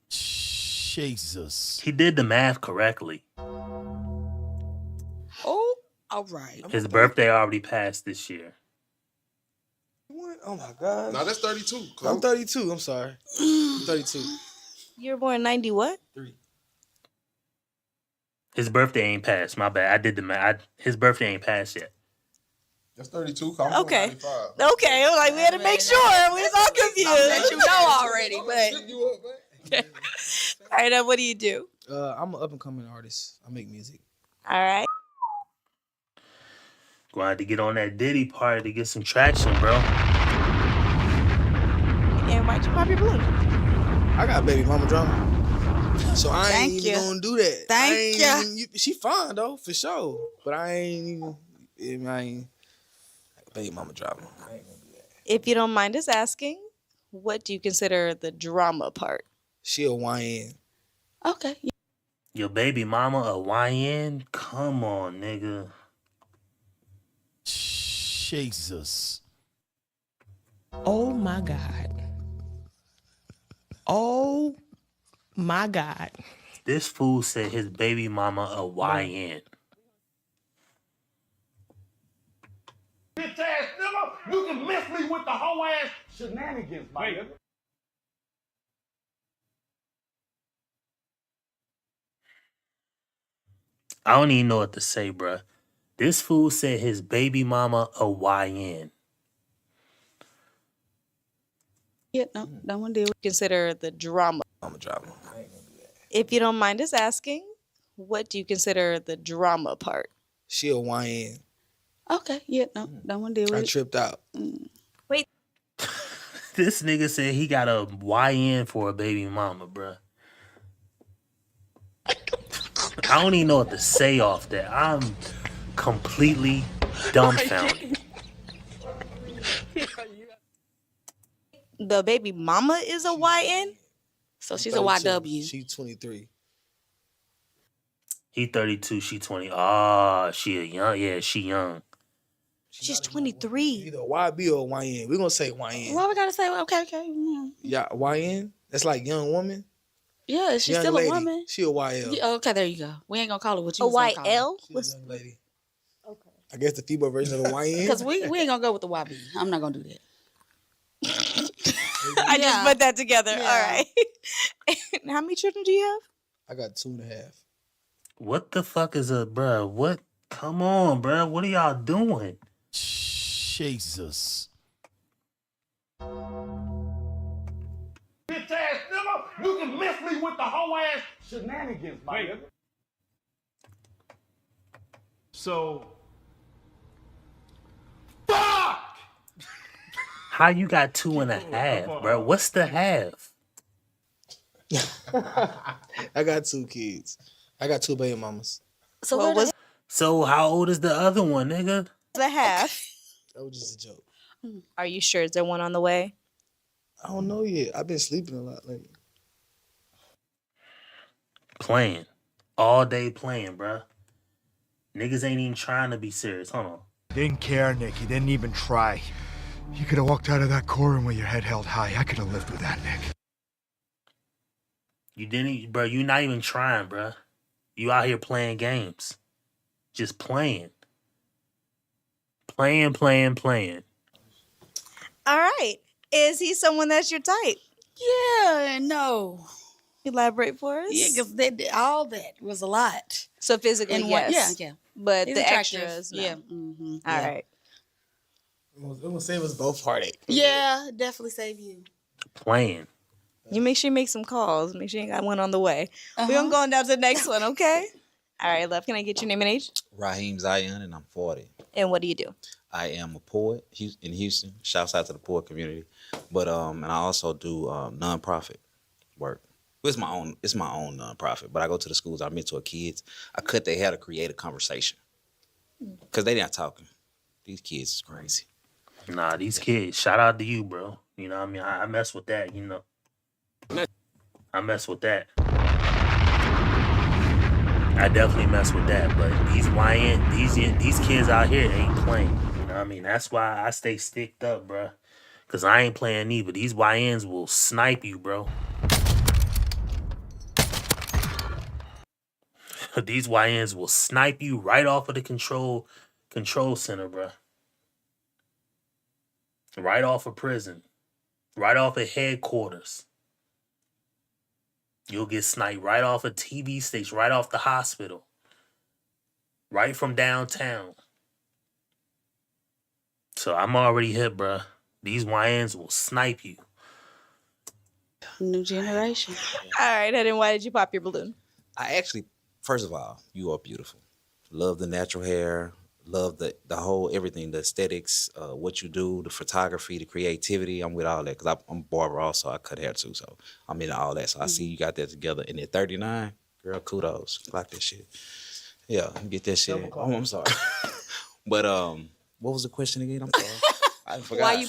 Jesus. He did the math correctly. Oh, all right. His birthday already passed this year. What? Oh my God. No, that's 32. I'm 32. I'm sorry. I'm 32. You were born 90 what? 3. His birthday ain't passed. My bad. I did the math. His birthday ain't passed yet. That's 32. I'm Okay. 95. Okay, I'm like, we had to make sure. We was all confused. I'll let you know already, but. All right, what do you do? I'm an up and coming artist. I make music. All right. Gonna have to get on that Diddy party to get some traction, bro. And why'd you pop your balloon? I got baby mama drama. So I Thank ain't you. even gonna do that. Thank you. She fine though, for sure. But I ain't baby mama drama. I ain't gonna do that. If you don't mind us asking, what do you consider the drama part? She a YN. Okay. Your baby mama a YN? Come on, nigga. Jesus. Oh my God. Oh my God. This fool said his baby mama a YN. You can miss me with the whole ass shenanigans, my nigga. I don't even know what to say, bruh. This fool said his baby mama a YN. Yeah, no, that one did. Consider the drama. I'm a drama. If you don't mind us asking, what do you consider the drama part? She a YN. Okay, yeah, no, that one did. I tripped out. Wait. This nigga said he got a YN for a baby mama, bruh. I don't even know what to say off that. I'm completely dumbfounded. The baby mama is a YN? So she's a YW. She 23. He 32, she 20. Ah, she a young. Yeah, she young. She's 23. Either YB or YN. We're gonna say YN. Why we gotta say okay? Mm. Yeah, YN. That's like young woman. Yeah, she's Young still lady. a woman. She a YL. Yeah, okay, there you go. We ain't gonna call her what you A was gonna call her. YL? She's a young lady. I guess the female version of the YN. Because we ain't gonna go with the YB. I'm not gonna do that. I just put that together. Yeah. All right. How many children do you have? I got 2.5. What the fuck is a bruh? What? Come on, bruh. What are y'all doing? Jesus. Bitch ass nigga, you can miss me with the whole ass shenanigans, my nigga. So, Fuck! How you got 2.5, bruh? What's the half? I got 2 kids. I got 2 baby mamas. So What what was So how old is the other one, nigga? the half? That was just a joke. Are you sure? Is there one on the way? I don't know yet. I've been sleeping a lot lately. Playing. All day playing, bruh. Niggas ain't even trying to be serious. Hold on. Didn't care, Nick. You didn't even try. You could have walked out of that courtroom with your head held high. I could have lived with that, Nick. You didn't, bruh. You not even trying, bruh. You out here playing games. Just playing. Playing. All right. Is he someone that's your type? Yeah, no. Elaborate for us. Yeah, because all that was a lot. So physically, In one- yes. yeah. But He's the attractive. extras, no. Yeah. Mm-hmm. All right. It will save us both heartache. Yeah, definitely save you. Playing. You make sure you make some calls. Make sure you got one on the way. Uh-huh. We're going to go on down to the next one, okay? All right, love. Can I get your name and age? Raheem Zion, and I'm 40. And what do you do? I am a poet in Houston. Shouts out to the poet community. But and I also do nonprofit work. It's my own nonprofit. But I go to the schools, I mentor kids. I cut their hair to create a conversation. Because they not talking. These kids is crazy. Nah, these kids. Shout out to you, bro. You know what I mean? I mess with that, you know. I mess with that. I definitely mess with that. But these kids out here ain't playing. You know what I mean? That's why I stay sticked up, bro. Because I ain't playing either. These YNs will snipe you, bro. These YNs will snipe you right off of the control center, bro. Right off of prison. Right off of headquarters. You'll get sniped right off a TV station, right off the hospital. Right from downtown. So I'm already hit, bruh. These YNs will snipe you. New generation. All right, and why did you pop your balloon? I actually, first of all, you are beautiful. Love the natural hair. Love the whole everything, the aesthetics, what you do, the photography, the creativity. I'm with all that because I'm a barber also. I cut hair too, so I'm into all that. So I see you got that together. And at 39, girl, kudos. Clock that shit. Yeah, get that shit. Oh, I'm sorry. But what was the question again? I'm sorry. I forgot. Why you?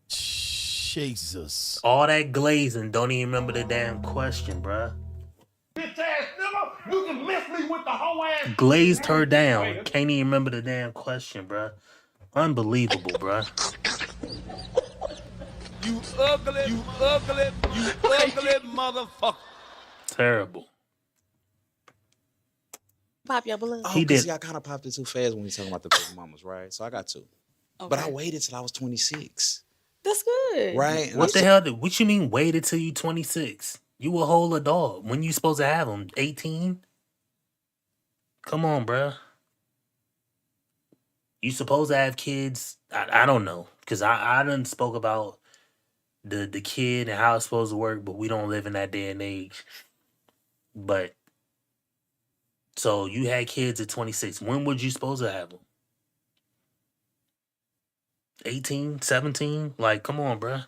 Jesus. All that glazing, don't even remember the damn question, bruh. Bitch ass nigga, you can miss me with the whole ass. Glazed her down. Can't even remember the damn question, bruh. Unbelievable, bruh. You ugly motherfucker. Terrible. pop your balloon? Oh, He because did. I kind of popped it too fast when we talking about the baby mamas, right? So I got two. But I Okay. waited till I was 26. That's good. Right? And What the hell? What you mean waited till you 26? You a whole adult. When you supposed to have them? 18? Come on, bruh. You supposed to have kids? I don't know. Because I done spoke about the kid and how it's supposed to work, but we don't live in that day and age. But, so you had kids at 26. When would you supposed to have them? 18? 17? Like, come on, bruh.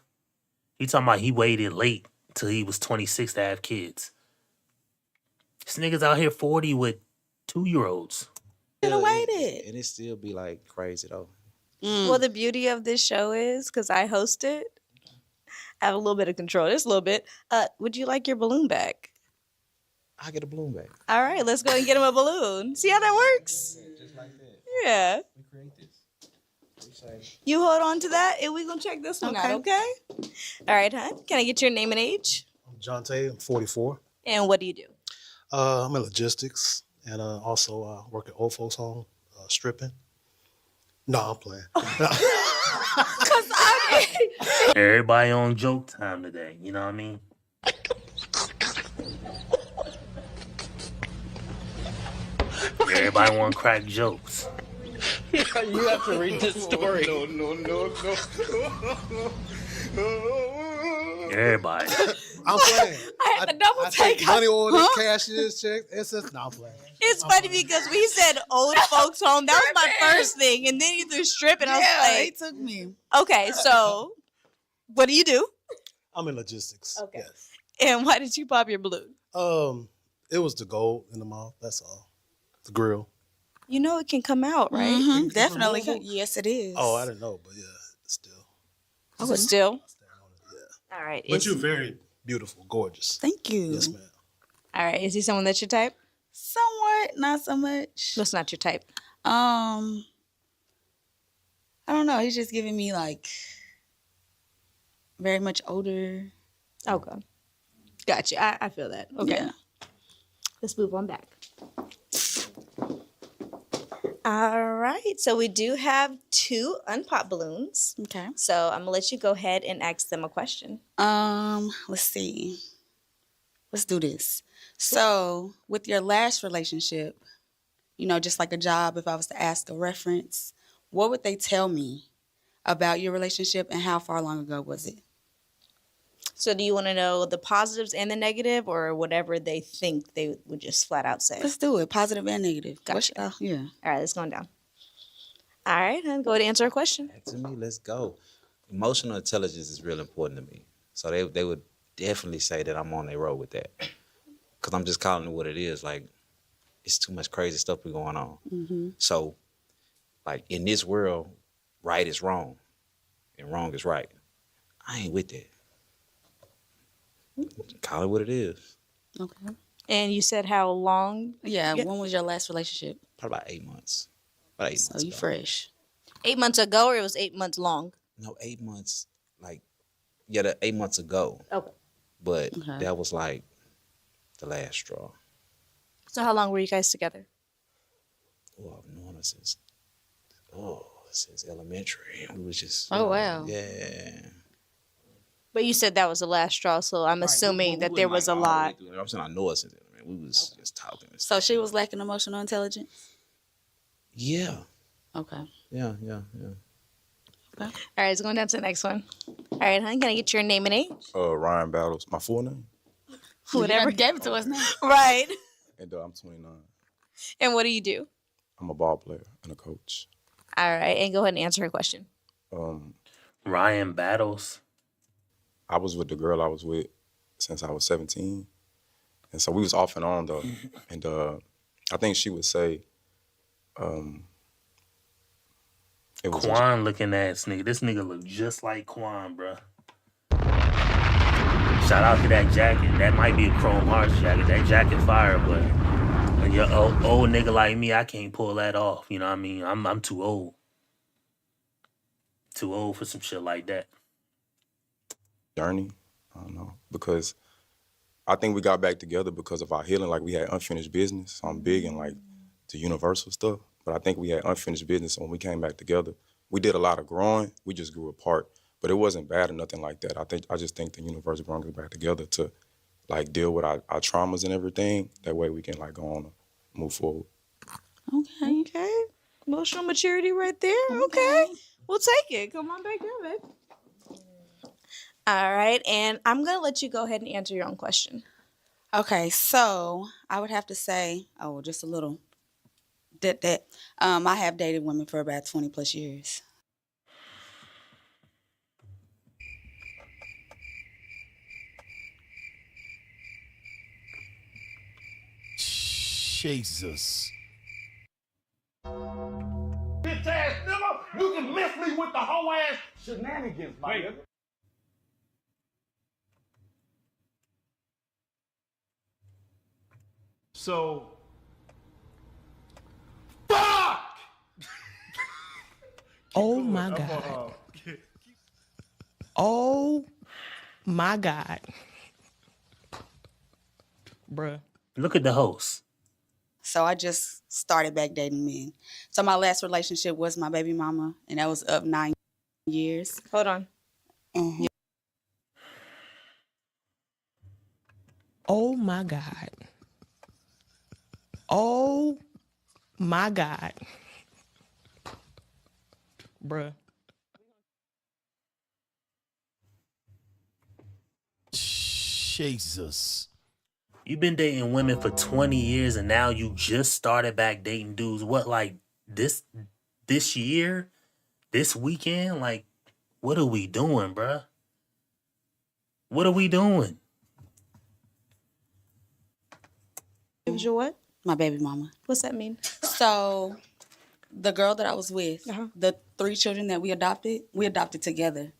He talking about he waited late till he was 26 to have kids. This nigga's out here 40 with 2-year-olds. Waited. And it still be like crazy though. Well, the beauty of this show is because I host it, I have a little bit of control. Just a little bit. Would you like your balloon back? I get a balloon back. All right, let's go and get him a balloon. See how that works? Just like that. Yeah. We create this. You hold on to that, and we're gonna check this one out, okay? All right, hon. Can I get your name and age? I'm John Tay. I'm 44. And what do you do? I'm in logistics and also work at old folks home, stripping. No, I'm playing. Everybody on joke time today. You know what I mean? Everybody want to crack jokes. You have to read this story. Everybody. I'm playing. I had to double take. Money orders, cashiers, checks. No, I'm playing. It's funny because we said old folks home. That was my first thing, and then you threw strip, and I was They like, took me. okay, so what do you do? I'm in logistics. Okay. Yes. And why did you pop your balloon? It was the gold in the mouth. That's all. The grill. You know it can come out, right? Mm-hmm. Definitely. Yes, it is. Oh, I didn't know, but yeah, still. Oh, but still. All right. But you're very beautiful, gorgeous. Thank you. Yes, ma'am. All right. Is he someone that's your type? Somewhat, not so much. What's not your type? I don't know. He's just giving me like very much older. Okay. Gotcha. I feel that. Okay. Yeah. Let's move on back. All right. So we do have 2 unpopped balloons. Okay. So I'm gonna let you go ahead and ask them a question. Let's see. Let's do this. So, with your last relationship, you know, just like a job, if I was to ask a reference, what would they tell me about your relationship and how far long ago was it? So do you want to know the positives and the negative, or whatever they think they would just flat out say? Let's do it. Positive and negative. Gotcha. Yeah. All right, let's go down. All right, then go ahead and answer a question. To me, let's go. Emotional intelligence is real important to me. So they would definitely say that I'm on their road with that. Because I'm just calling it what it is. Like, it's too much crazy stuff going on. Mm-hmm. So, like, in this world, right is wrong and wrong is right. I ain't with that. Call it what it is. Okay. And you said how long? Yeah. When was your last relationship? Probably about 8 months. About 8 months. So you ago. fresh. 8 months ago, or it was 8 months long? No, 8 months. Like, yeah, 8 months ago. Okay. But Okay. that was like the last straw. So how long were you guys together? Oh, I've known her since elementary. We was just. Oh, wow. Yeah. But you said that was the last straw, so I'm assuming that there was a lot. I'm saying I know her since elementary. We was just talking. And So stuff. she was lacking emotional intelligence? Yeah. Okay. Yeah. All right, it's going down to the next one. All right, hon, can I get your name and age? Ryan Battles. My full name? Whatever. You gave it to us now. Right. And I'm 29. And what do you do? I'm a ball player and a coach. All right, and go ahead and answer her question. Ryan Battles. I was with the girl I was with since I was 17. And so we was off and on though. And I think she would say, it was Quan looking ass nigga. This nigga look just like Quan, bruh. Shout out to that jacket. That might be a Chrome Hearts jacket. That jacket fire, but when you're old nigga like me, I can't pull that off. You know what I mean? I'm too old. Too old for some shit like that. journey. I don't know. Because I think we got back together because of our healing. Like, we had unfinished business. So I'm big in, like, the universal stuff. But I think we had unfinished business when we came back together. We did a lot of growing. We just grew apart. But it wasn't bad or nothing like that. I just think the universe brought us back together to like deal with our traumas and everything. That way we can like go on and move forward. Okay. Okay. Emotional maturity right there. Okay. We'll take it. Come on back here, babe. All right. And I'm going to let you go ahead and answer your own question. Okay, so I would have to say, just a little. I have dated women for about 20 plus years. Jesus. Bitch ass nigga, you can miss me with the whole ass shenanigans, my nigga. So, fuck! Oh my God. Oh my God. Bruh. Look at the host. So I just started back dating men. So my last relationship was my baby mama, and that was up 9 years. Hold on. Mm-hmm. Oh my God. Oh my God. Bruh. Jesus. You've been dating women for 20 years and now you just started back dating dudes. What, like this year? This weekend? Like, what are we doing, bruh? What are we doing? It was your what? My baby mama. What's that mean? So the girl that I was with, the 3 children that we adopted together.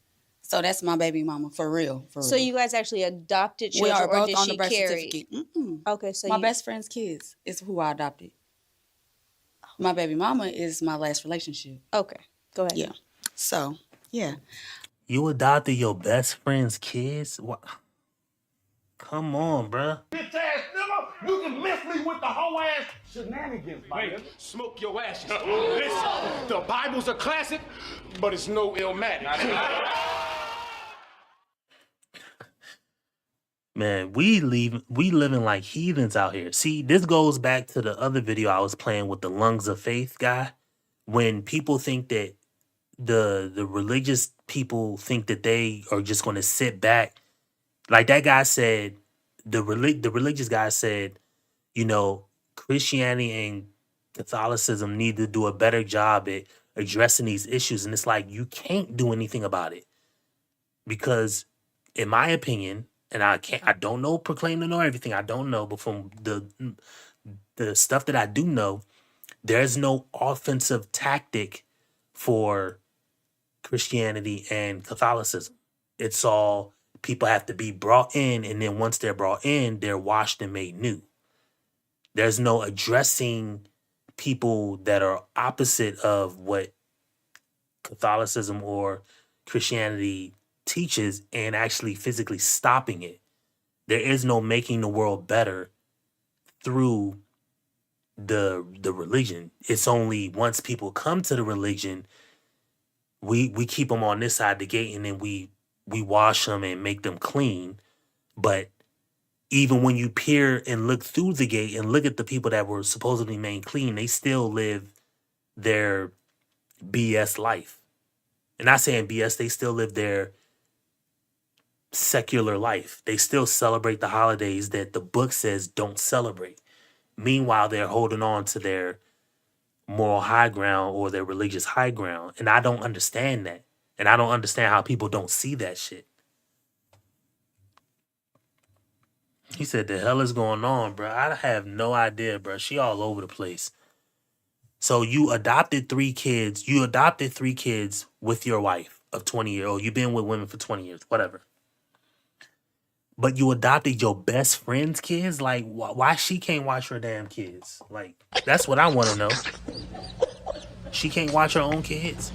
So that's my baby mama, for real. So you guys actually adopted We children, are or both did on she the birth carry? certificate. Mm-mm. Okay, so my best friend's kids is who I adopted. My baby mama is my last relationship. Okay, go ahead. Yeah. So, yeah. You adopted your best friend's kids? What? Come on, bruh. Bitch ass nigga, you can miss me with the whole ass shenanigans, my nigga. Smoke your ashes. Listen, the Bible's a classic, but it's no Illmatic. Man, we living like heathens out here. See, this goes back to the other video I was playing with the lungs of faith guy. When people think that the religious people think that they are just going to sit back, like that guy said, the religious guy said, you know, Christianity and Catholicism need to do a better job at addressing these issues, and it's like you can't do anything about it because, in my opinion. And I don't know, proclaim to know everything. I don't know, but from the stuff that I do know, there's no offensive tactic for Christianity and Catholicism. It's all people have to be brought in, and then once they're brought in, they're washed and made new. There's no addressing people that are opposite of what Catholicism or Christianity teaches and actually physically stopping it. There is no making the world better through the religion. It's only once people come to the religion, we keep them on this side of the gate, and then we wash them and make them clean. But even when you peer and look through the gate and look at the people that were supposedly made clean, they still live their BS life. And not saying BS, they still live their secular life. They still celebrate the holidays that the book says don't celebrate. Meanwhile, they're holding on to their moral high ground or their religious high ground. And I don't understand that. And I don't understand how people don't see that shit. He said, the hell is going on, bro? I have no idea, bro. She all over the place. So you adopted 3 kids. You adopted 3 kids with your wife of 20 years old. You've been with women for 20 years, whatever. But you adopted your best friend's kids? Like, why she can't watch her damn kids? Like, that's what I want to know. She can't watch her own kids?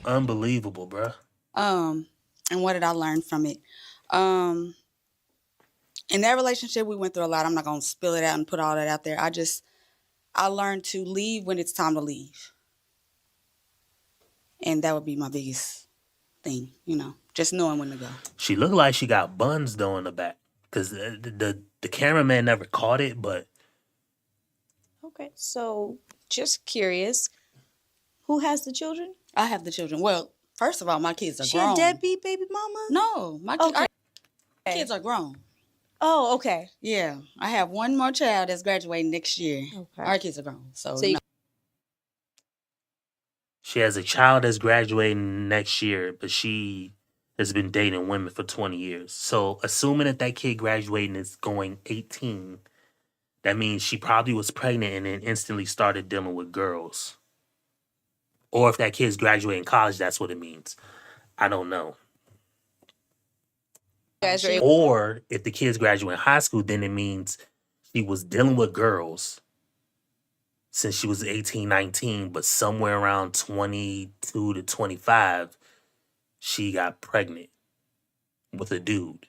Unbelievable, bruh. And what did I learn from it? in that relationship, we went through a lot. I'm not going to spill it out and put all that out there. I learned to leave when it's time to leave. And that would be my biggest thing, just knowing when to go. She looked like she got buns though in the back, because the cameraman never caught it. But Okay, so just curious, who has the children? I have the children. Well, first of all, my kids are She grown. a deadbeat baby mama? No, my Okay. kids are grown. Oh, okay. Yeah, I have one more child that's graduating next year. Okay. Our kids are grown, so So you- no. she has a child that's graduating next year, but she has been dating women for 20 years. So assuming that kid graduating is going 18, that means she probably was pregnant and then instantly started dealing with girls. Or if that kid's graduating college, that's what it means. I don't know. guys are able- Or if the kid's graduating high school, then it means she was dealing with girls since she was 18, 19, but somewhere around 22 to 25, she got pregnant with a dude.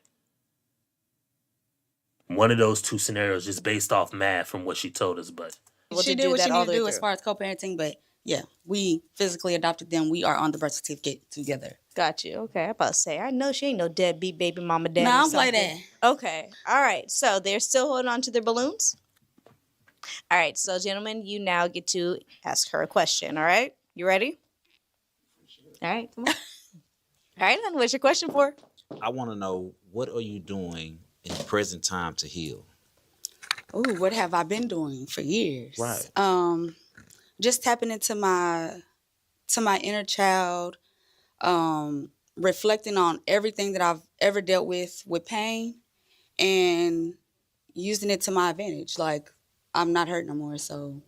One of those two scenarios, just based off math from what she told us, but She did what she needed to do as far as co-parenting, but yeah, we physically adopted them. We are on the birth certificate together. Got you. Okay, I'm about to say, I know she ain't no deadbeat baby mama daddy. Nah, I don't play something. Okay. All right. So they're still holding on to their balloons? All right. So, gentlemen, you now get to ask her a question. All right? You ready? All right. Come on. All right, then. What's your question for? I want to know, what are you doing in the present time to heal? Ooh, what have I been doing for years? Right. Just tapping into my inner child, reflecting on everything that I've ever dealt with pain, and using it to my advantage. Like, I'm not hurt no more, so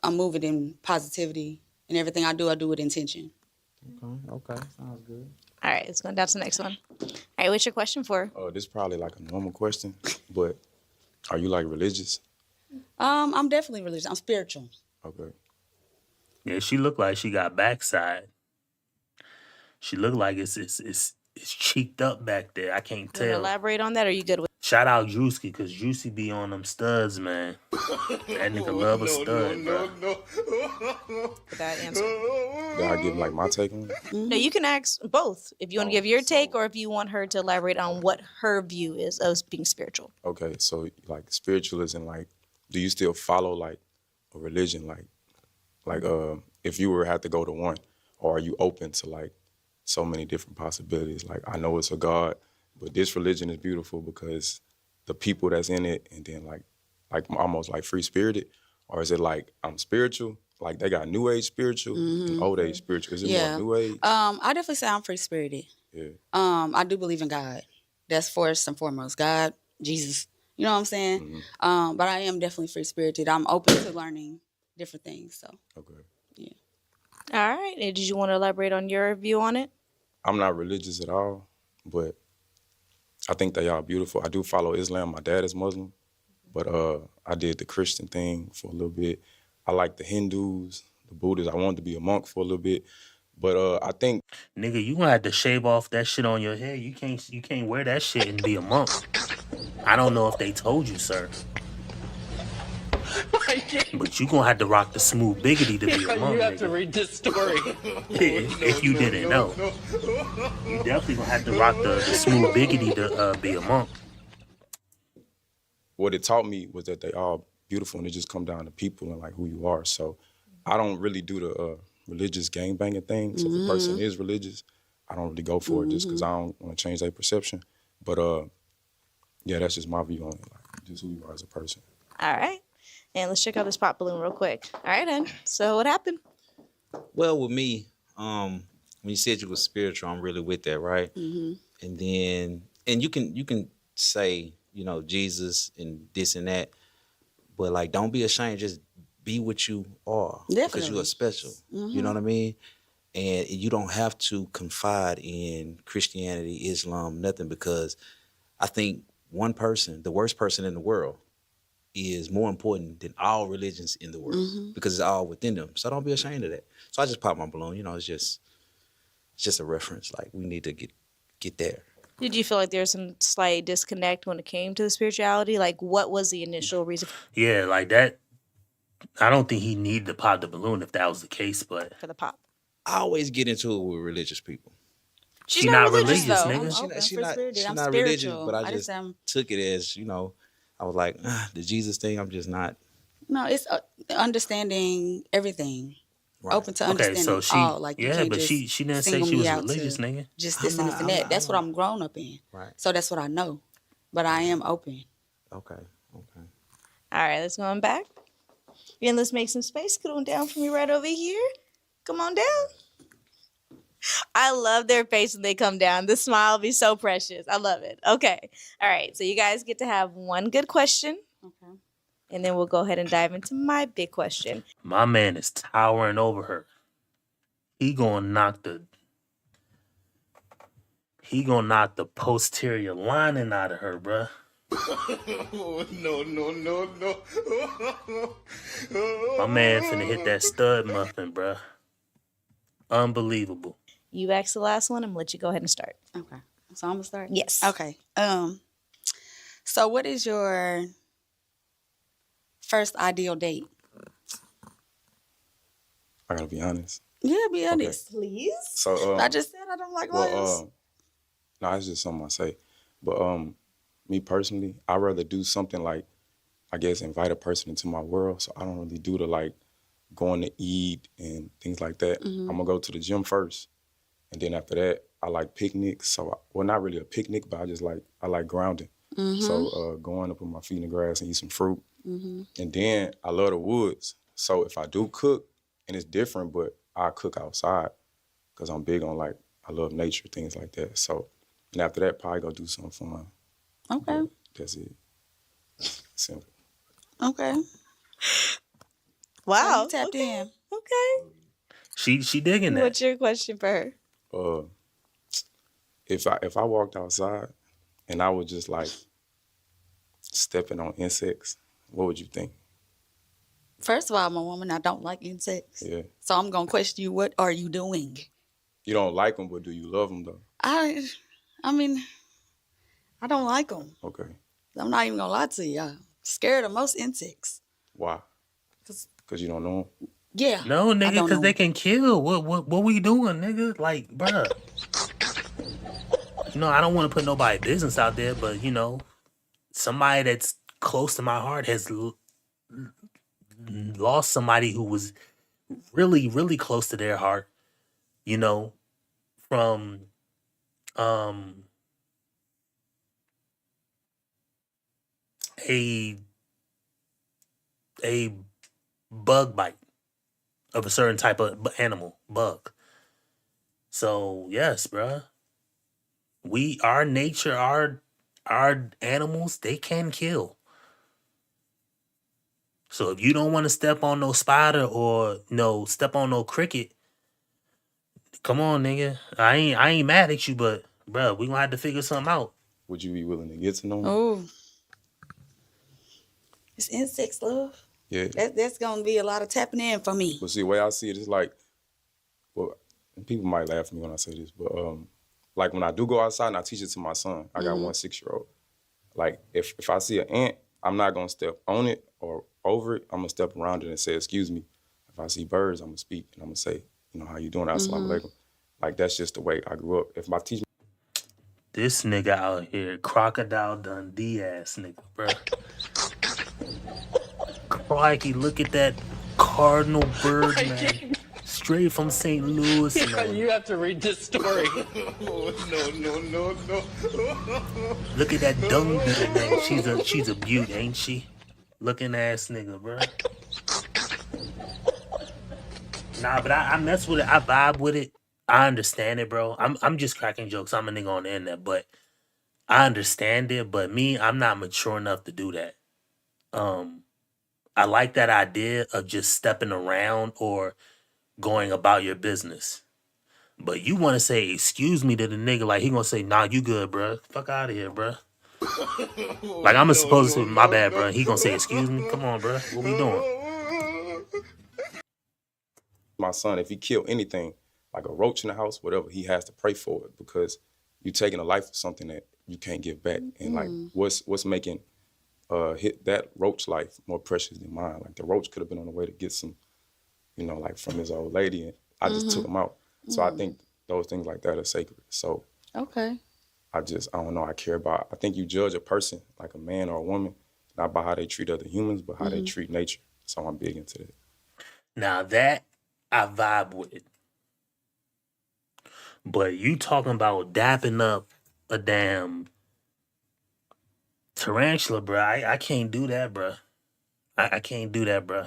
I'm moving in positivity, and everything I do with intention. Okay, sounds good. All right, let's go down to the next one. All right, what's your question for? This is probably like a normal question, but are you like religious? I'm definitely religious. I'm spiritual. Okay. yeah, she looked like she got backside. She looked like it's cheeked up back there. I can't Want to tell. elaborate on that, or are you good with Shout out Drewski, because Drewski be on them studs, man. That nigga love a stud, bro. that answer? Did I give like my take on it? No, you can ask both. If you want to give your take, or if you want her to elaborate on what her view is of being spiritual. Okay, so like spiritualism, like, do you still follow like a religion, like if you were had to go to one, or are you open to like so many different possibilities? Like, I know it's a God, but this religion is beautiful because the people that's in it, and then like almost like free spirited, or is it like I'm spiritual? Like they got new age spiritual and old age spiritual. Is it more new age? I definitely say I'm free spirited. Yeah. I do believe in God. That's first and foremost. God, Jesus. You know what I'm saying? But I am definitely free spirited. I'm open to learning different things. So. Okay. Yeah. All right. And did you want to elaborate on your view on it? I'm not religious at all, but I think they are beautiful. I do follow Islam. My dad is Muslim, but I did the Christian thing for a little bit. I like the Hindus, the Buddhists. I wanted to be a monk for a little bit, but I think Nigga, you gonna have to shave off that shit on your head. You can't wear that shit and be a monk. I don't know if they told you, sir. But you gonna have to rock the smooth biggity to be a monk. You have nigga. to read this story. if you didn't know. You definitely gonna have to rock the smooth biggity to be a monk. what it taught me was that they all beautiful, and it just come down to people and like who you are. So I don't really do the religious gangbanging thing. So if a person is religious, I don't really go for it just because I don't want to change their perception. But yeah, that's just my view on it, like just who you are as a person. All right. And let's check out this pop balloon real quick. All right, then. So what happened? Well, with me, when you said you were spiritual, I'm really with that, right? Mm-hmm. And then, and you can say, you know, Jesus and this and that, but like, don't be ashamed. Just be what you are, because you are special. You know what I mean? And you don't have to confide in Christianity, Islam, nothing, because I think one person, the worst person in the world, is more important than all religions in the world because it's all within them. So don't be ashamed of that. So I just popped my balloon. You know, it's just a reference. Like, we need to get there. Did you feel like there was some slight disconnect when it came to the spirituality? Like, what was the initial reason Yeah, like that. I don't think he needed to pop the balloon if that was the case, but for the pop? I always get into it with religious people. She's she not not religious, religious, though. nigga. She I'm not religious, spiritual. but I I just just am. took it as, I was like, the Jesus thing, I'm just not. No, it's understanding everything. Right. Open to Okay, understanding so she, all. Like, you yeah, can't but just she didn't say single she me was out religious, to nigga. just this and this and that. That's what I'm grown up in. Right. So that's what I know. But I am open. Okay. All right, let's go on back. And let's make some space. Come on down for me right over here. Come on down. I love their face when they come down. The smile be so precious. I love it. Okay. All right. So you guys get to have one good question. Okay. And then we'll go ahead and dive into my big question. My man is towering over her. He gonna knock the posterior lining out of her, bruh. No. My man finna hit that stud muffin, bruh. Unbelievable. You asked the last one. I'm gonna let you go ahead and start. Okay. So I'm gonna start? Yes. Okay. So what is your first ideal date? I gotta be honest. Yeah, be honest. Please. So I just said I don't like liars. no, it's just something I say. But me personally, I'd rather do something like, I guess, invite a person into my world. So I don't really do the like going to eat and things like that. I'm gonna go to the gym first, and then after that, I like picnics. So well, not really a picnic, but I like grounding. So going up with my feet in the grass and eat some fruit. And then I love the woods. So if I do cook, and it's different, but I cook outside because I'm big on like, I love nature, things like that. So, and after that, probably go do something fun. Okay. That's it. Simple. Okay. Wow. You tapped in. Okay. She digging that. What's your question for her? If I walked outside and I was just like stepping on insects, what would you think? First of all, I'm a woman. I don't like insects. Yeah. So I'm gonna question you. What are you doing? You don't like them, but do you love them though? I mean, I don't like them. Okay. I'm not even gonna lie to you. I'm scared of most insects. Why? Because you don't know them? Yeah. No, I nigga, don't because know. they can kill. What we doing, nigga? Like, bruh. I don't want to put nobody business out there, but somebody that's close to my heart has lost somebody who was really, really close to their heart. From a bug bite of a certain type of animal, bug. So yes, bruh. Our nature, our animals, they can kill. So if you don't want to step on no spider or step on no cricket, come on, nigga. I ain't mad at you, but bruh, we gonna have to figure something out. Would you be willing to get to know them? Oh, it's insects, love. Yeah. That's gonna be a lot of tapping in for me. But see, the way I see it is like, well, and people might laugh at me when I say this, but like when I do go outside and I teach it to my son, I got one 6-year-old. Like if I see an ant, I'm not gonna step on it or over it. I'm gonna step around it and say, "Excuse me." If I see birds, I'm gonna speak and I'm gonna say, "How you doing?" Assalamu alaikum. Like that's just the way I grew up. If my teacher, This nigga out here, Crocodile Dundee ass nigga, bruh. Crikey, look at that cardinal bird, man. Straight from St. Louis. You have to read this story. No. Look at that dung beetle, man. She's a beaut, ain't she? Looking ass nigga, bro. Nah, but I mess with it. I vibe with it. I understand it, bro. I'm just cracking jokes. I'm a nigga on the internet, but I understand it. But me, I'm not mature enough to do that. I like that idea of just stepping around or going about your business. But you want to say excuse me to the nigga like he gonna say, nah, you good, bro. Fuck out of here, bro. Like I'm supposed to say, my bad, bro. He gonna say excuse me? Come on, bro. What we doing? my son, if he kill anything, like a roach in the house, whatever, he has to pray for it because you taking a life for something that you can't give back. And like what's making hit that roach life more precious than mine? Like the roach could have been on the way to get some, like from his old lady, and I just took him out. So I think those things like that are sacred. So Okay. I don't know, I think you judge a person, like a man or a woman, not by how they treat other humans, but how they treat nature. So I'm big into that. Now that I vibe with, but you talking about dapping up a damn tarantula, bro? I can't do that, bro. I can't do that, bro.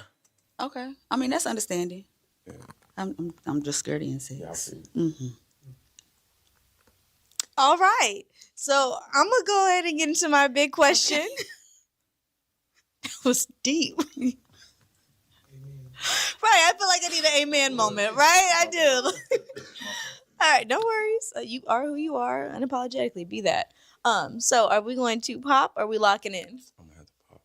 Okay. I mean, that's understanding. I'm just scared of insects. All right. So I'm gonna go ahead and get into my big question. That was deep. Right. I feel like I need an amen moment, right? I do. All right, no worries. You are who you are, unapologetically. Be that. So are we going to pop? Or are we locking in? I'm gonna have to pop.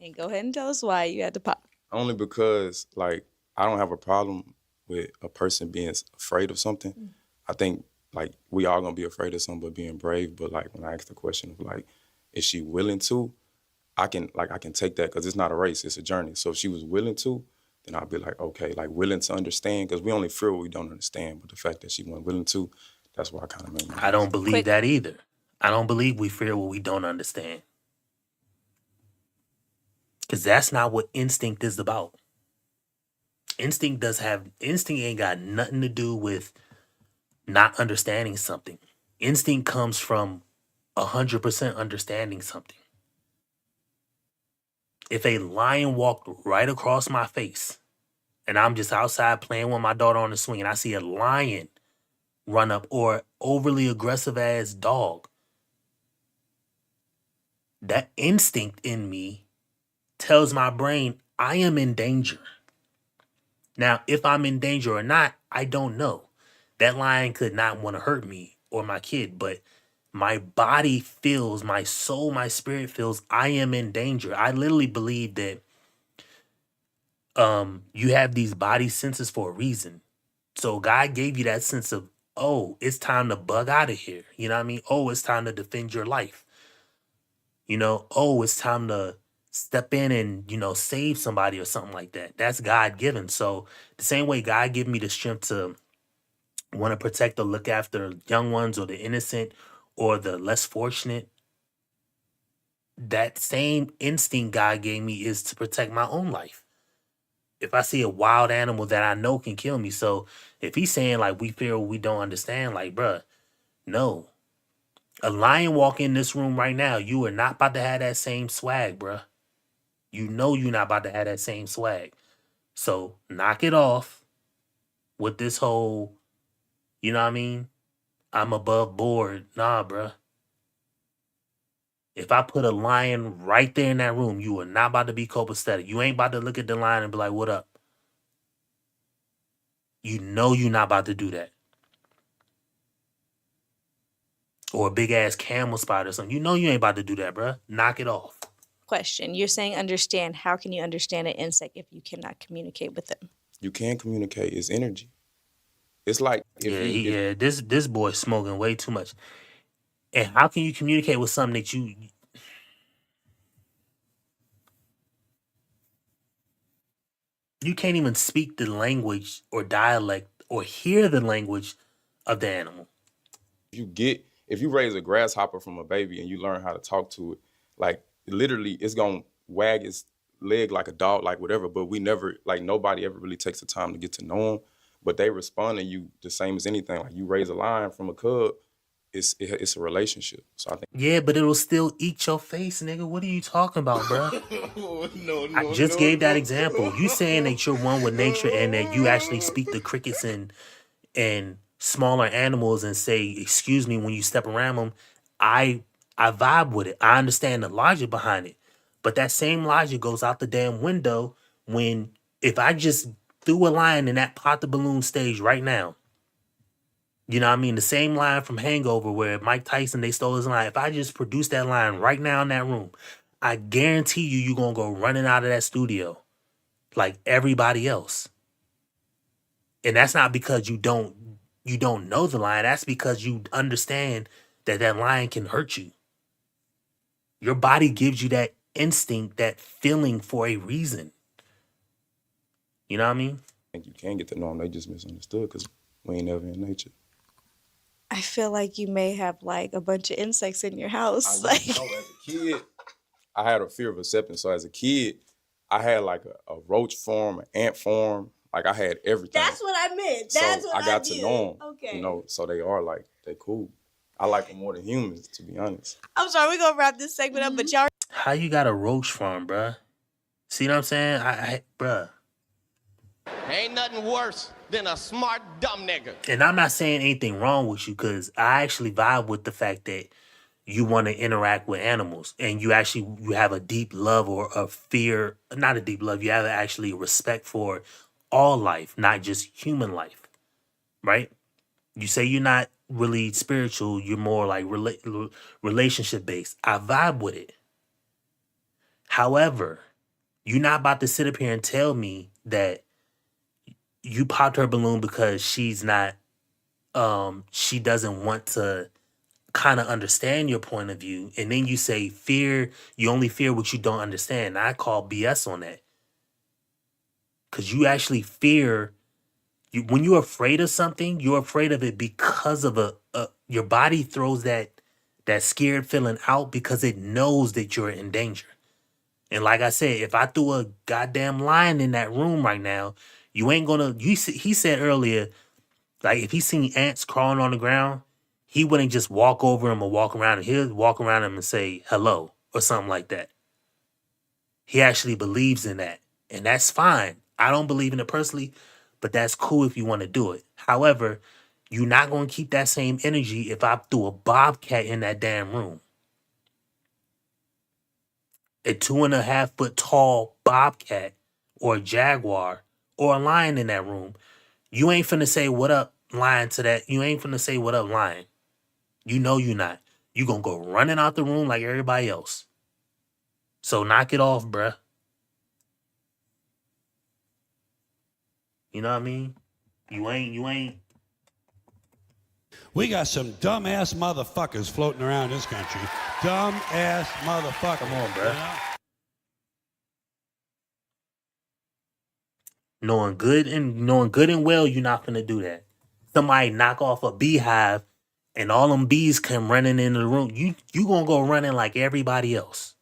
And go ahead and tell us why you had to pop. Only because like I don't have a problem with a person being afraid of something. I think like we all gonna be afraid of something, but being brave. But like when I ask the question of like, is she willing to? I can take that because it's not a race, it's a journey. So if she was willing to, then I'd be like, okay, like willing to understand, because we only fear what we don't understand. But the fact that she wasn't willing to, that's why I kind of made my I don't believe that either. I don't believe we fear what we don't understand. Because that's not what instinct is about. Instinct ain't got nothing to do with not understanding something. Instinct comes from 100% understanding something. If a lion walked right across my face and I'm just outside playing with my daughter on the swing and I see a lion run up, or overly aggressive ass dog, that instinct in me tells my brain I am in danger. Now, if I'm in danger or not, I don't know. That lion could not want to hurt me or my kid, but my body feels, my soul, my spirit feels I am in danger. I literally believe that you have these body senses for a reason. So God gave you that sense of, oh, it's time to bug out of here. You know what I mean? Oh, it's time to defend your life. Oh, it's time to step in and, save somebody or something like that. That's God given. So the same way God gave me the strength to want to protect or look after young ones or the innocent or the less fortunate, that same instinct God gave me is to protect my own life. If I see a wild animal that I know can kill me. So if he's saying like we fear what we don't understand, like, bruh, no. A lion walk in this room right now, you are not about to have that same swag, bruh. You know you're not about to have that same swag. So knock it off with this whole, you know what I mean? I'm above board. Nah, bruh. If I put a lion right there in that room, you are not about to be copacetic. You ain't about to look at the lion and be like, what up? You know you're not about to do that. Or a big ass camel spider or something. You know you ain't about to do that, bruh. Knock it off. Question. You're saying understand. How can you understand an insect if you cannot communicate with them? You can communicate. It's energy. It's like This boy's smoking way too much. And how can you communicate with something that you can't even speak the language or dialect or hear the language of the animal? If you raise a grasshopper from a baby and you learn how to talk to it, like literally it's gonna wag its leg like a dog, like whatever, but nobody ever really takes the time to get to know them. But they respond to you the same as anything. Like you raise a lion from a cub, it's a relationship. So I think Yeah, but it'll still eat your face, nigga. What are you talking about, bro? I just gave that example. You saying that you're one with nature and that you actually speak to crickets and smaller animals and say, excuse me, when you step around them. I vibe with it. I understand the logic behind it. But that same logic goes out the damn window when if I just threw a line in that pop the balloon stage right now. You know what I mean? The same line from Hangover where Mike Tyson, they stole his line. If I just produce that line right now in that room, I guarantee you're going to go running out of that studio like everybody else. And that's not because you you don't know the lion. That's because you understand that that lion can hurt you. Your body gives you that instinct, that feeling for a reason. You know what I mean? I think you can get to know them. They just misunderstood because we ain't never in nature. I feel like you may have like a bunch of insects in your house. I didn't know as a kid, I had a fear of acceptance. So as a kid, I had like a roach form, an ant form. Like I had everything. That's what I meant. So That's what I got to know them. Okay. You know, so they are like, they cool. I like them more than humans, to be honest. I'm sorry, we're gonna wrap this segment up, but y'all. How you got a roach farm, bruh? See what I'm saying? Bruh. Ain't nothing worse than a smart dumb nigga. And I'm not saying anything wrong with you, because I actually vibe with the fact that you want to interact with animals and you have a deep love or a fear, not a deep love, you have actually respect for all life, not just human life, right? You say you're not really spiritual, you're more like relationship based. I vibe with it. However, you're not about to sit up here and tell me that you popped her balloon because she's not, she doesn't want to kind of understand your point of view, and then you say you only fear what you don't understand. I call BS on that, because you actually fear when you're afraid of something, you're afraid of it because of your body throws that scared feeling out because it knows that you're in danger. And like I said, if I threw a goddamn lion in that room right now, you ain't gonna. He said earlier, like if he seen ants crawling on the ground, he wouldn't just walk over him or walk around him. He'll walk around him and say hello or something like that. He actually believes in that. And that's fine. I don't believe in it personally, but that's cool if you want to do it. However, you're not going to keep that same energy if I threw a bobcat in that damn room. A 2.5 foot tall bobcat or a jaguar or a lion in that room. You ain't finna say what up, lion, to that. You ain't finna say what up, lion. You know you not. You gonna go running out the room like everybody else. So knock it off, bruh. You know what I mean? You ain't. We got some dumbass motherfuckers floating around this country. Dumbass motherfuckers. Come on, bruh. Knowing good and well, you're not gonna do that. Somebody knock off a beehive and all them bees come running into the room. You gonna go running like everybody else.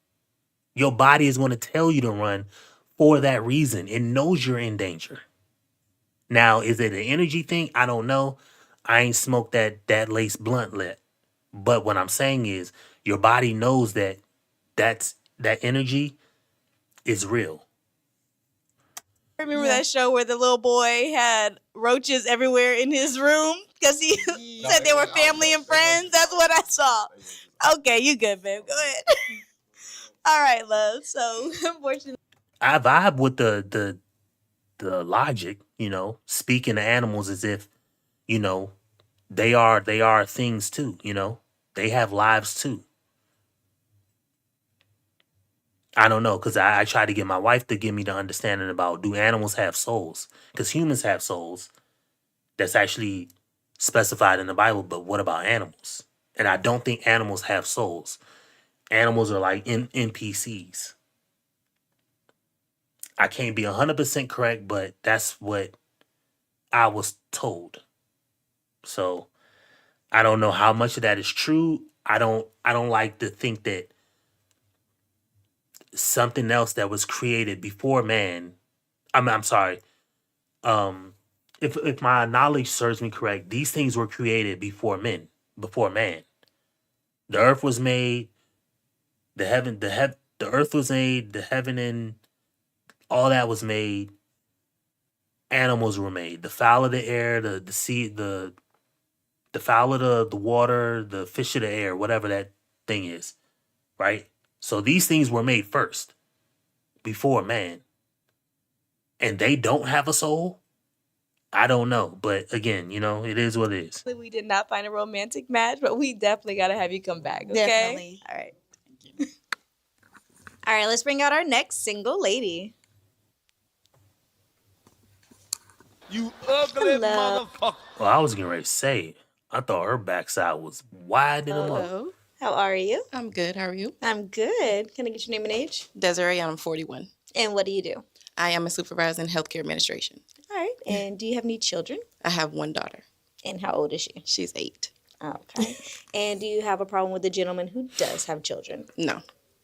Your body is gonna tell you to run for that reason. It knows you're in danger. Now, is it an energy thing? I don't know. I ain't smoked that lace blunt lit. But what I'm saying is your body knows that that energy is real. Remember that show where the little boy had roaches everywhere in his room because he said they were family and friends? That's what I saw. Okay, you good, babe. Go ahead. All right, love. So, unfortunately, I vibe with the logic, speaking to animals as if, they are things too, they have lives too. I don't know, because I try to get my wife to give me the understanding about, do animals have souls? Because humans have souls. That's actually specified in the Bible, but what about animals? And I don't think animals have souls. Animals are like NPCs. I can't be 100% correct, but that's what I was told. So I don't know how much of that is true. I don't like to think that something else that was created before man. I'm sorry. If my knowledge serves me correct, these things were created before man. The earth was made, the earth was made, the heaven and all that was made. Animals were made. The fowl of the air, the sea, the fowl of the water, the fish of the air, whatever that thing is, right? So these things were made first, before man. And they don't have a soul? I don't know. But again, it is what it is. we did not find a romantic match, but we definitely got to have you come back, okay? Definitely. All right. All right, let's bring out our next single lady. You ugly Hello. motherfucker. Well, I was getting ready to say, I thought her backside was wide in a mother. Hello. How are you? I'm good. How are you? I'm good. Can I get your name and age? Desiree, I'm 41. And what do you do? I am a supervisor in healthcare administration. All right. And do you have any children? I have one daughter. And how old is she? She's 8. Okay. And do you have a problem with a gentleman who does have children? No.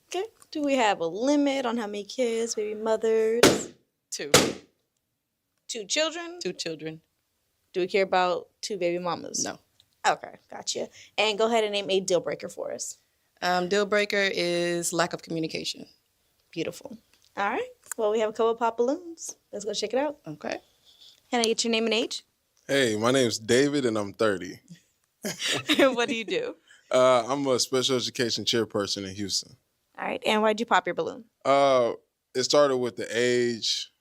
Okay. Do we have a limit on how many kids, baby mothers? 2. 2 children? 2 children. Do we care about 2 baby mamas? No. Okay, gotcha. And go ahead and name a deal breaker for us. Deal breaker is lack of communication. Beautiful. All right. Well, we have a couple of pop balloons. Let's go check it out. Okay. Can I get your name and age? Hey, my name's David, and I'm 30. And what do you do? I'm a special education chairperson in Houston. All right. And why'd you pop your balloon? It started with the age.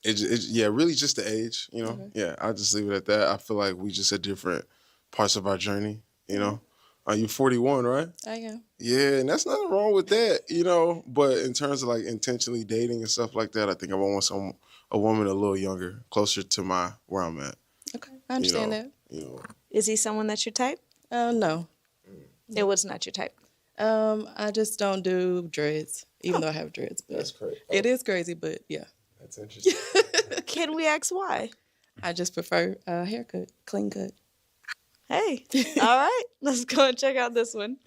Yeah, really just the age, you know? Okay. Yeah, I'll just leave it at that. I feel like we just at different parts of our journey, you know? You're 41, right? I am. Yeah, and that's nothing wrong with that, you know? But in terms of like intentionally dating and stuff like that, I think I want a woman a little younger, closer to where I'm at. Okay. I understand know, that. You know. Is he someone that's your type? No. It was not your type. I just don't do dreads, even though I have dreads. But That's crazy. It is crazy, but yeah. That's interesting. Can we ask why? I just prefer a haircut, clean cut. Hey. All right. Let's go and check out this one.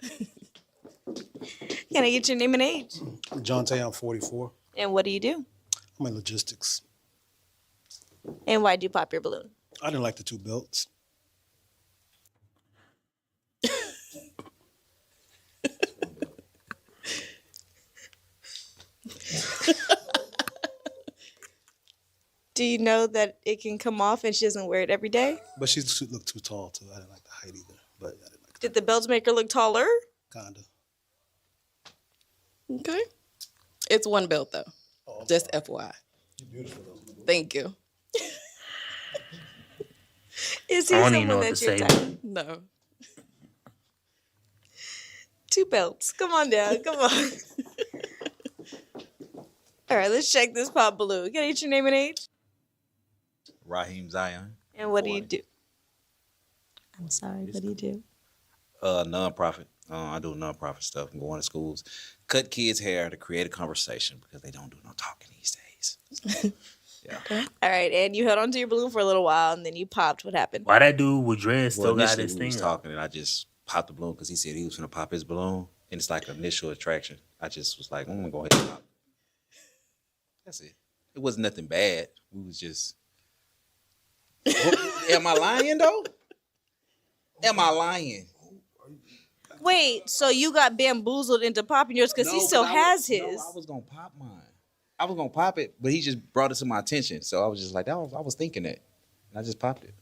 Can I get your name and age? John Tay, I'm 44. And what do you do? I'm in logistics. And why'd you pop your balloon? I didn't like the 2 belts. Do you know that it can come off and she doesn't wear it every day? But she looked too tall, too. I didn't like the height either. But I didn't like Did the belts make her look taller? Kinda. Okay. It's 1 belt, though. Just FYI. You're beautiful, though. Thank you. Is he I don't even know someone what that's to your say. type? No. 2 belts. Come on down. Come on. All right, let's check this pop balloon. Can I get your name and age? Raheem Zion. And what do you do? I'm sorry, what do you do? Nonprofit. I do nonprofit stuff. I'm going to schools, cut kids' hair to create a conversation because they don't do no talking these days. Yeah. All right, and you held onto your balloon for a little while, and then you popped. What happened? Why that dude with dreads still got initially his we thing was up? talking, and I just popped the balloon because he said he was gonna pop his balloon, and it's like initial attraction. I just was like, I'm gonna go ahead and pop. That's it. It wasn't nothing bad. We was just. Am I lying though? Am I lying? Wait, so you got bamboozled into popping yours because he still has his. No, I was gonna pop mine. I was gonna pop it, but he just brought it to my attention. So I was just like, I was thinking that, and I just popped it.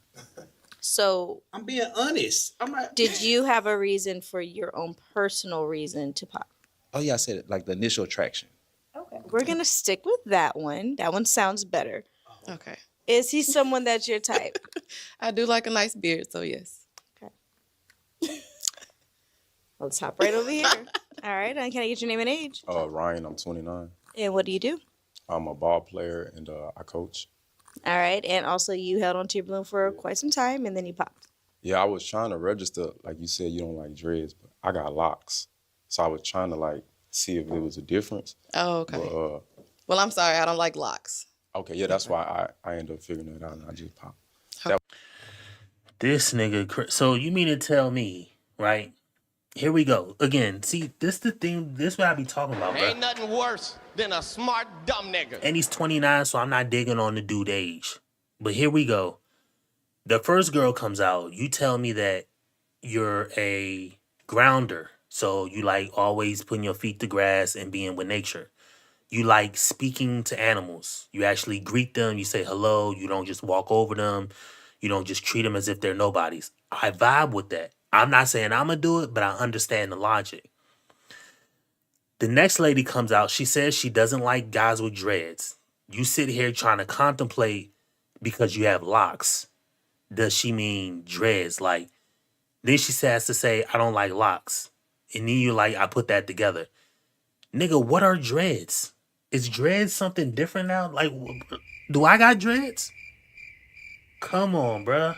So I'm being honest. I'm not. did you have a reason for your own personal reason to pop? Oh yeah, I said it, like the initial attraction. Okay. We're going to stick with that one. That one sounds better. Okay. Is he someone that's your type? I do like a nice beard, so yes. Let's hop right over here. All right. And can I get your name and age? Ryan, I'm 29. And what do you do? I'm a ball player and I coach. All right. And also you held onto your balloon for quite some time and then you popped. Yeah, I was trying to register, like you said, you don't like dreads, but I got locks. So I was trying to like see if there was a difference. Oh, okay. But, Well, I'm sorry. I don't like locks. okay, yeah, that's why I ended up figuring it out and I just popped. This nigga. So you mean to tell me, right? Here we go again. See, this the thing. This what I be talking about, bro. Ain't nothing worse than a smart dumb nigga. And he's 29, so I'm not digging on the dude age. But here we go. The first girl comes out. You tell me that you're a grounder. So you like always putting your feet to grass and being with nature. You like speaking to animals. You actually greet them. You say hello. You don't just walk over them. You don't just treat them as if they're nobodies. I vibe with that. I'm not saying I'm going to do it, but I understand the logic. The next lady comes out. She says she doesn't like guys with dreads. You sit here trying to contemplate because you have locks. Does she mean dreads? Like, then she has to say, I don't like locks. And then you're like, I put that together. Nigga, what are dreads? Is dreads something different now? Like, do I got dreads? Come on, bruh.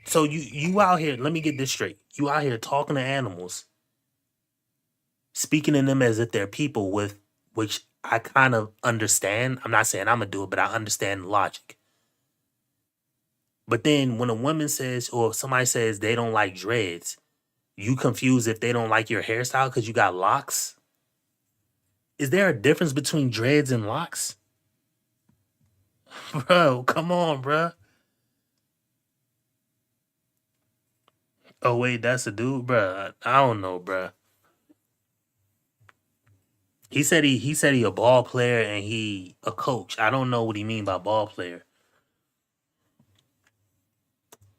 So you out here? Let me get this straight. You out here talking to animals, speaking to them as if they're people, with which I kind of understand. I'm not saying I'm gonna do it, but I understand the logic. But then when a woman says, or somebody says they don't like dreads, you confused if they don't like your hairstyle because you got locks. Is there a difference between dreads and locks? Bro, come on, bro. Oh wait, that's a dude, bro. I don't know, bro. He said he a ball player and he a coach. I don't know what he mean by ball player.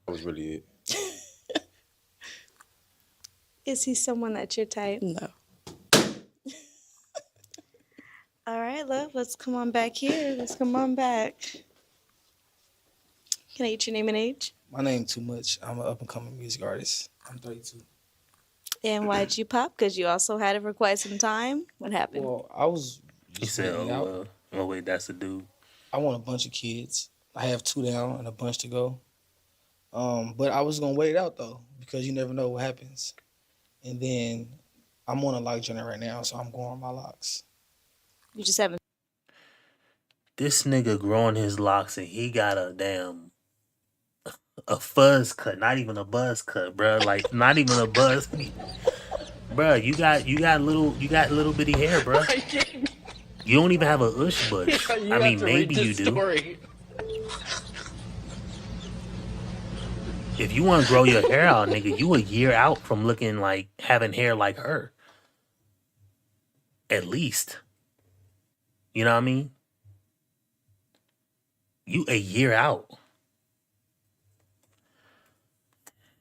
That was really it. Is he someone that's your type? No. All right, love. Let's come on back here. Let's come on back. Can I get your name and age? My name too much. I'm an up and coming music artist. I'm 32. And why'd you pop? Because you also had it for quite some time. What happened? Well, I was. He said, oh wait, that's a dude. I want a bunch of kids. I have 2 down and a bunch to go. But I was gonna wait it out though, because you never know what happens. And then I'm on a lock journey right now, so I'm going on my locks. You just haven't. This nigga growing his locks and he got a fuzz cut, not even a buzz cut, bro. Like not even a buzz. Bro, you got little bitty hair, bro. You don't even have a ush bush. You I mean, have to maybe read you this do. story. If you want to grow your hair out, nigga, you a year out from looking like having hair like her. At least. You know what I mean? You a year out.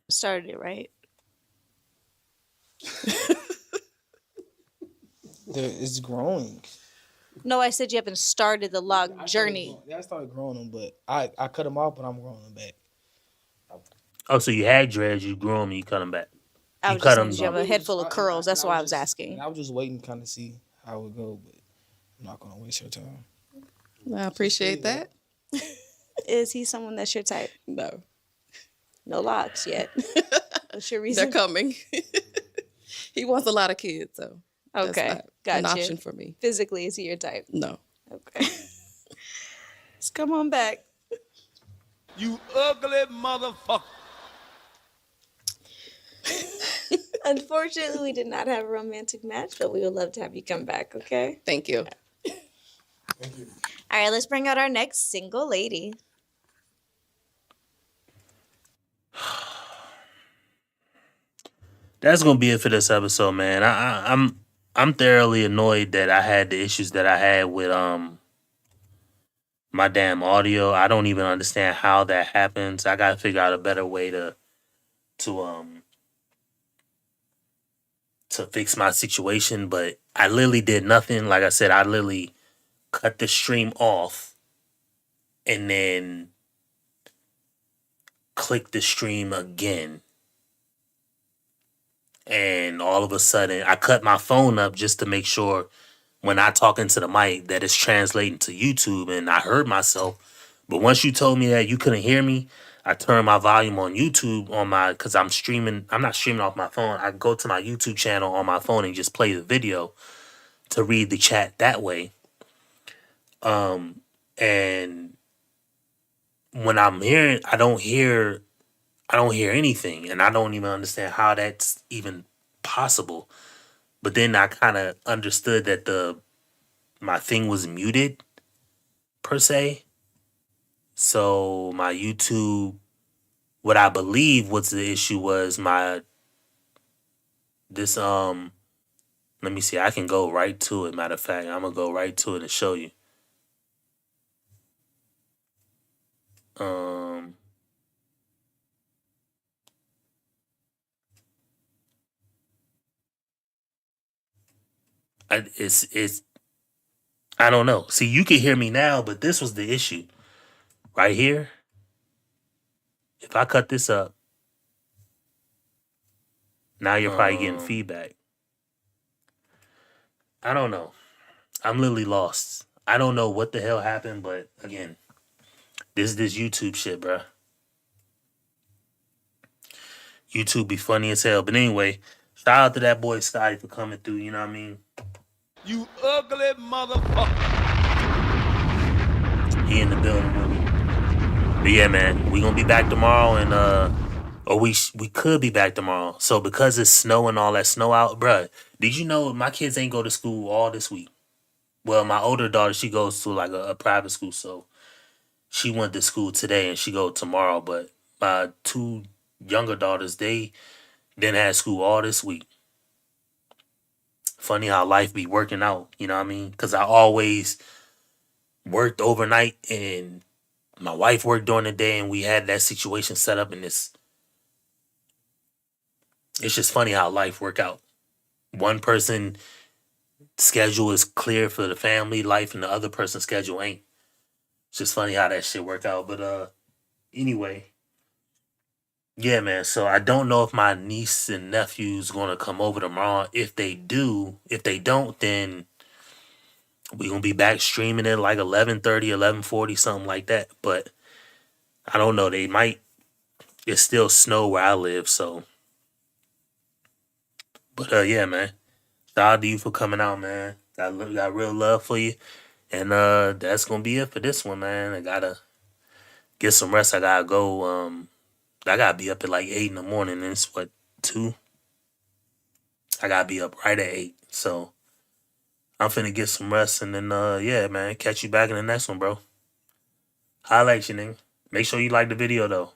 Started it, right? It's growing. No, I said you haven't started the lock journey. I started growing them, but I cut them off, but I'm growing them back. Oh, so you had dreads, you grew them, and you cut them back. I You was cut just them. saying you have a head full of curls. That's why I was asking. I was just waiting to kind of see how it would go, but I'm not gonna waste your time. I appreciate that. Is he someone that's your type? No. No locks yet. What's your reason? They're coming. He wants a lot of kids, so that's Okay, not gotcha. an option for me. Physically, is he your type? No. Okay. Let's come on back. You ugly motherfucker. Unfortunately, we did not have a romantic match, but we would love to have you come back, okay? Thank you. Thank you. All right, let's bring out our next single lady. That's gonna be it for this episode, man. I'm thoroughly annoyed that I had the issues that I had with my damn audio. I don't even understand how that happens. I gotta figure out a better way to fix my situation. But I literally did nothing. Like I said, I literally cut the stream off and then click the stream again. And all of a sudden, I cut my phone up just to make sure when I talk into the mic that it's translating to YouTube, and I heard myself. But once you told me that you couldn't hear me, I turned my volume on YouTube because I'm streaming. I'm not streaming off my phone. I go to my YouTube channel on my phone and just play the video to read the chat that way. And when I'm hearing, I don't hear anything, and I don't even understand how that's even possible. But then I kind of understood that my thing was muted per se. So my YouTube, what I believe was the issue was let me see, I can go right to it. Matter of fact, I'm gonna go right to it and show you. It's I don't know. See, you can hear me now, but this was the issue right here. If I cut this up, now you're probably getting feedback. I don't know. I'm literally lost. I don't know what the hell happened, but again, this YouTube shit, bruh. YouTube be funny as hell. But anyway, shout out to that boy Scotty for coming through. You know what I mean? You ugly motherfucker. He in the building with me. But yeah, man, we gonna be back tomorrow, and or we could be back tomorrow. So because it's snow and all that snow out, bruh, did you know my kids ain't go to school all this week? Well, my older daughter, she goes to like a private school, so she went to school today and she go tomorrow. But my two younger daughters, they didn't have school all this week. Funny how life be working out, you know what I mean? Because I always worked overnight and my wife worked during the day, and we had that situation set up, and it's just funny how life work out. One person schedule is clear for the family life, and the other person's schedule ain't. It's just funny how that shit work out. But anyway, yeah, man. So I don't know if my niece and nephew's gonna come over tomorrow. If they do, if they don't, then we gonna be back streaming at like 11:30, 11:40, something like that. But I don't know. They might. It's still snow where I live, so. But yeah, man. Shout out to you for coming out, man. Got real love for you. And that's gonna be it for this one, man. I gotta get some rest. I gotta go. I gotta be up at like 8 in the morning. And it's what, 2? I gotta be up right at 8. So I'm finna get some rest, and then yeah, man. Catch you back in the next one, bro. Holla at you, nigga. Make sure you like the video though.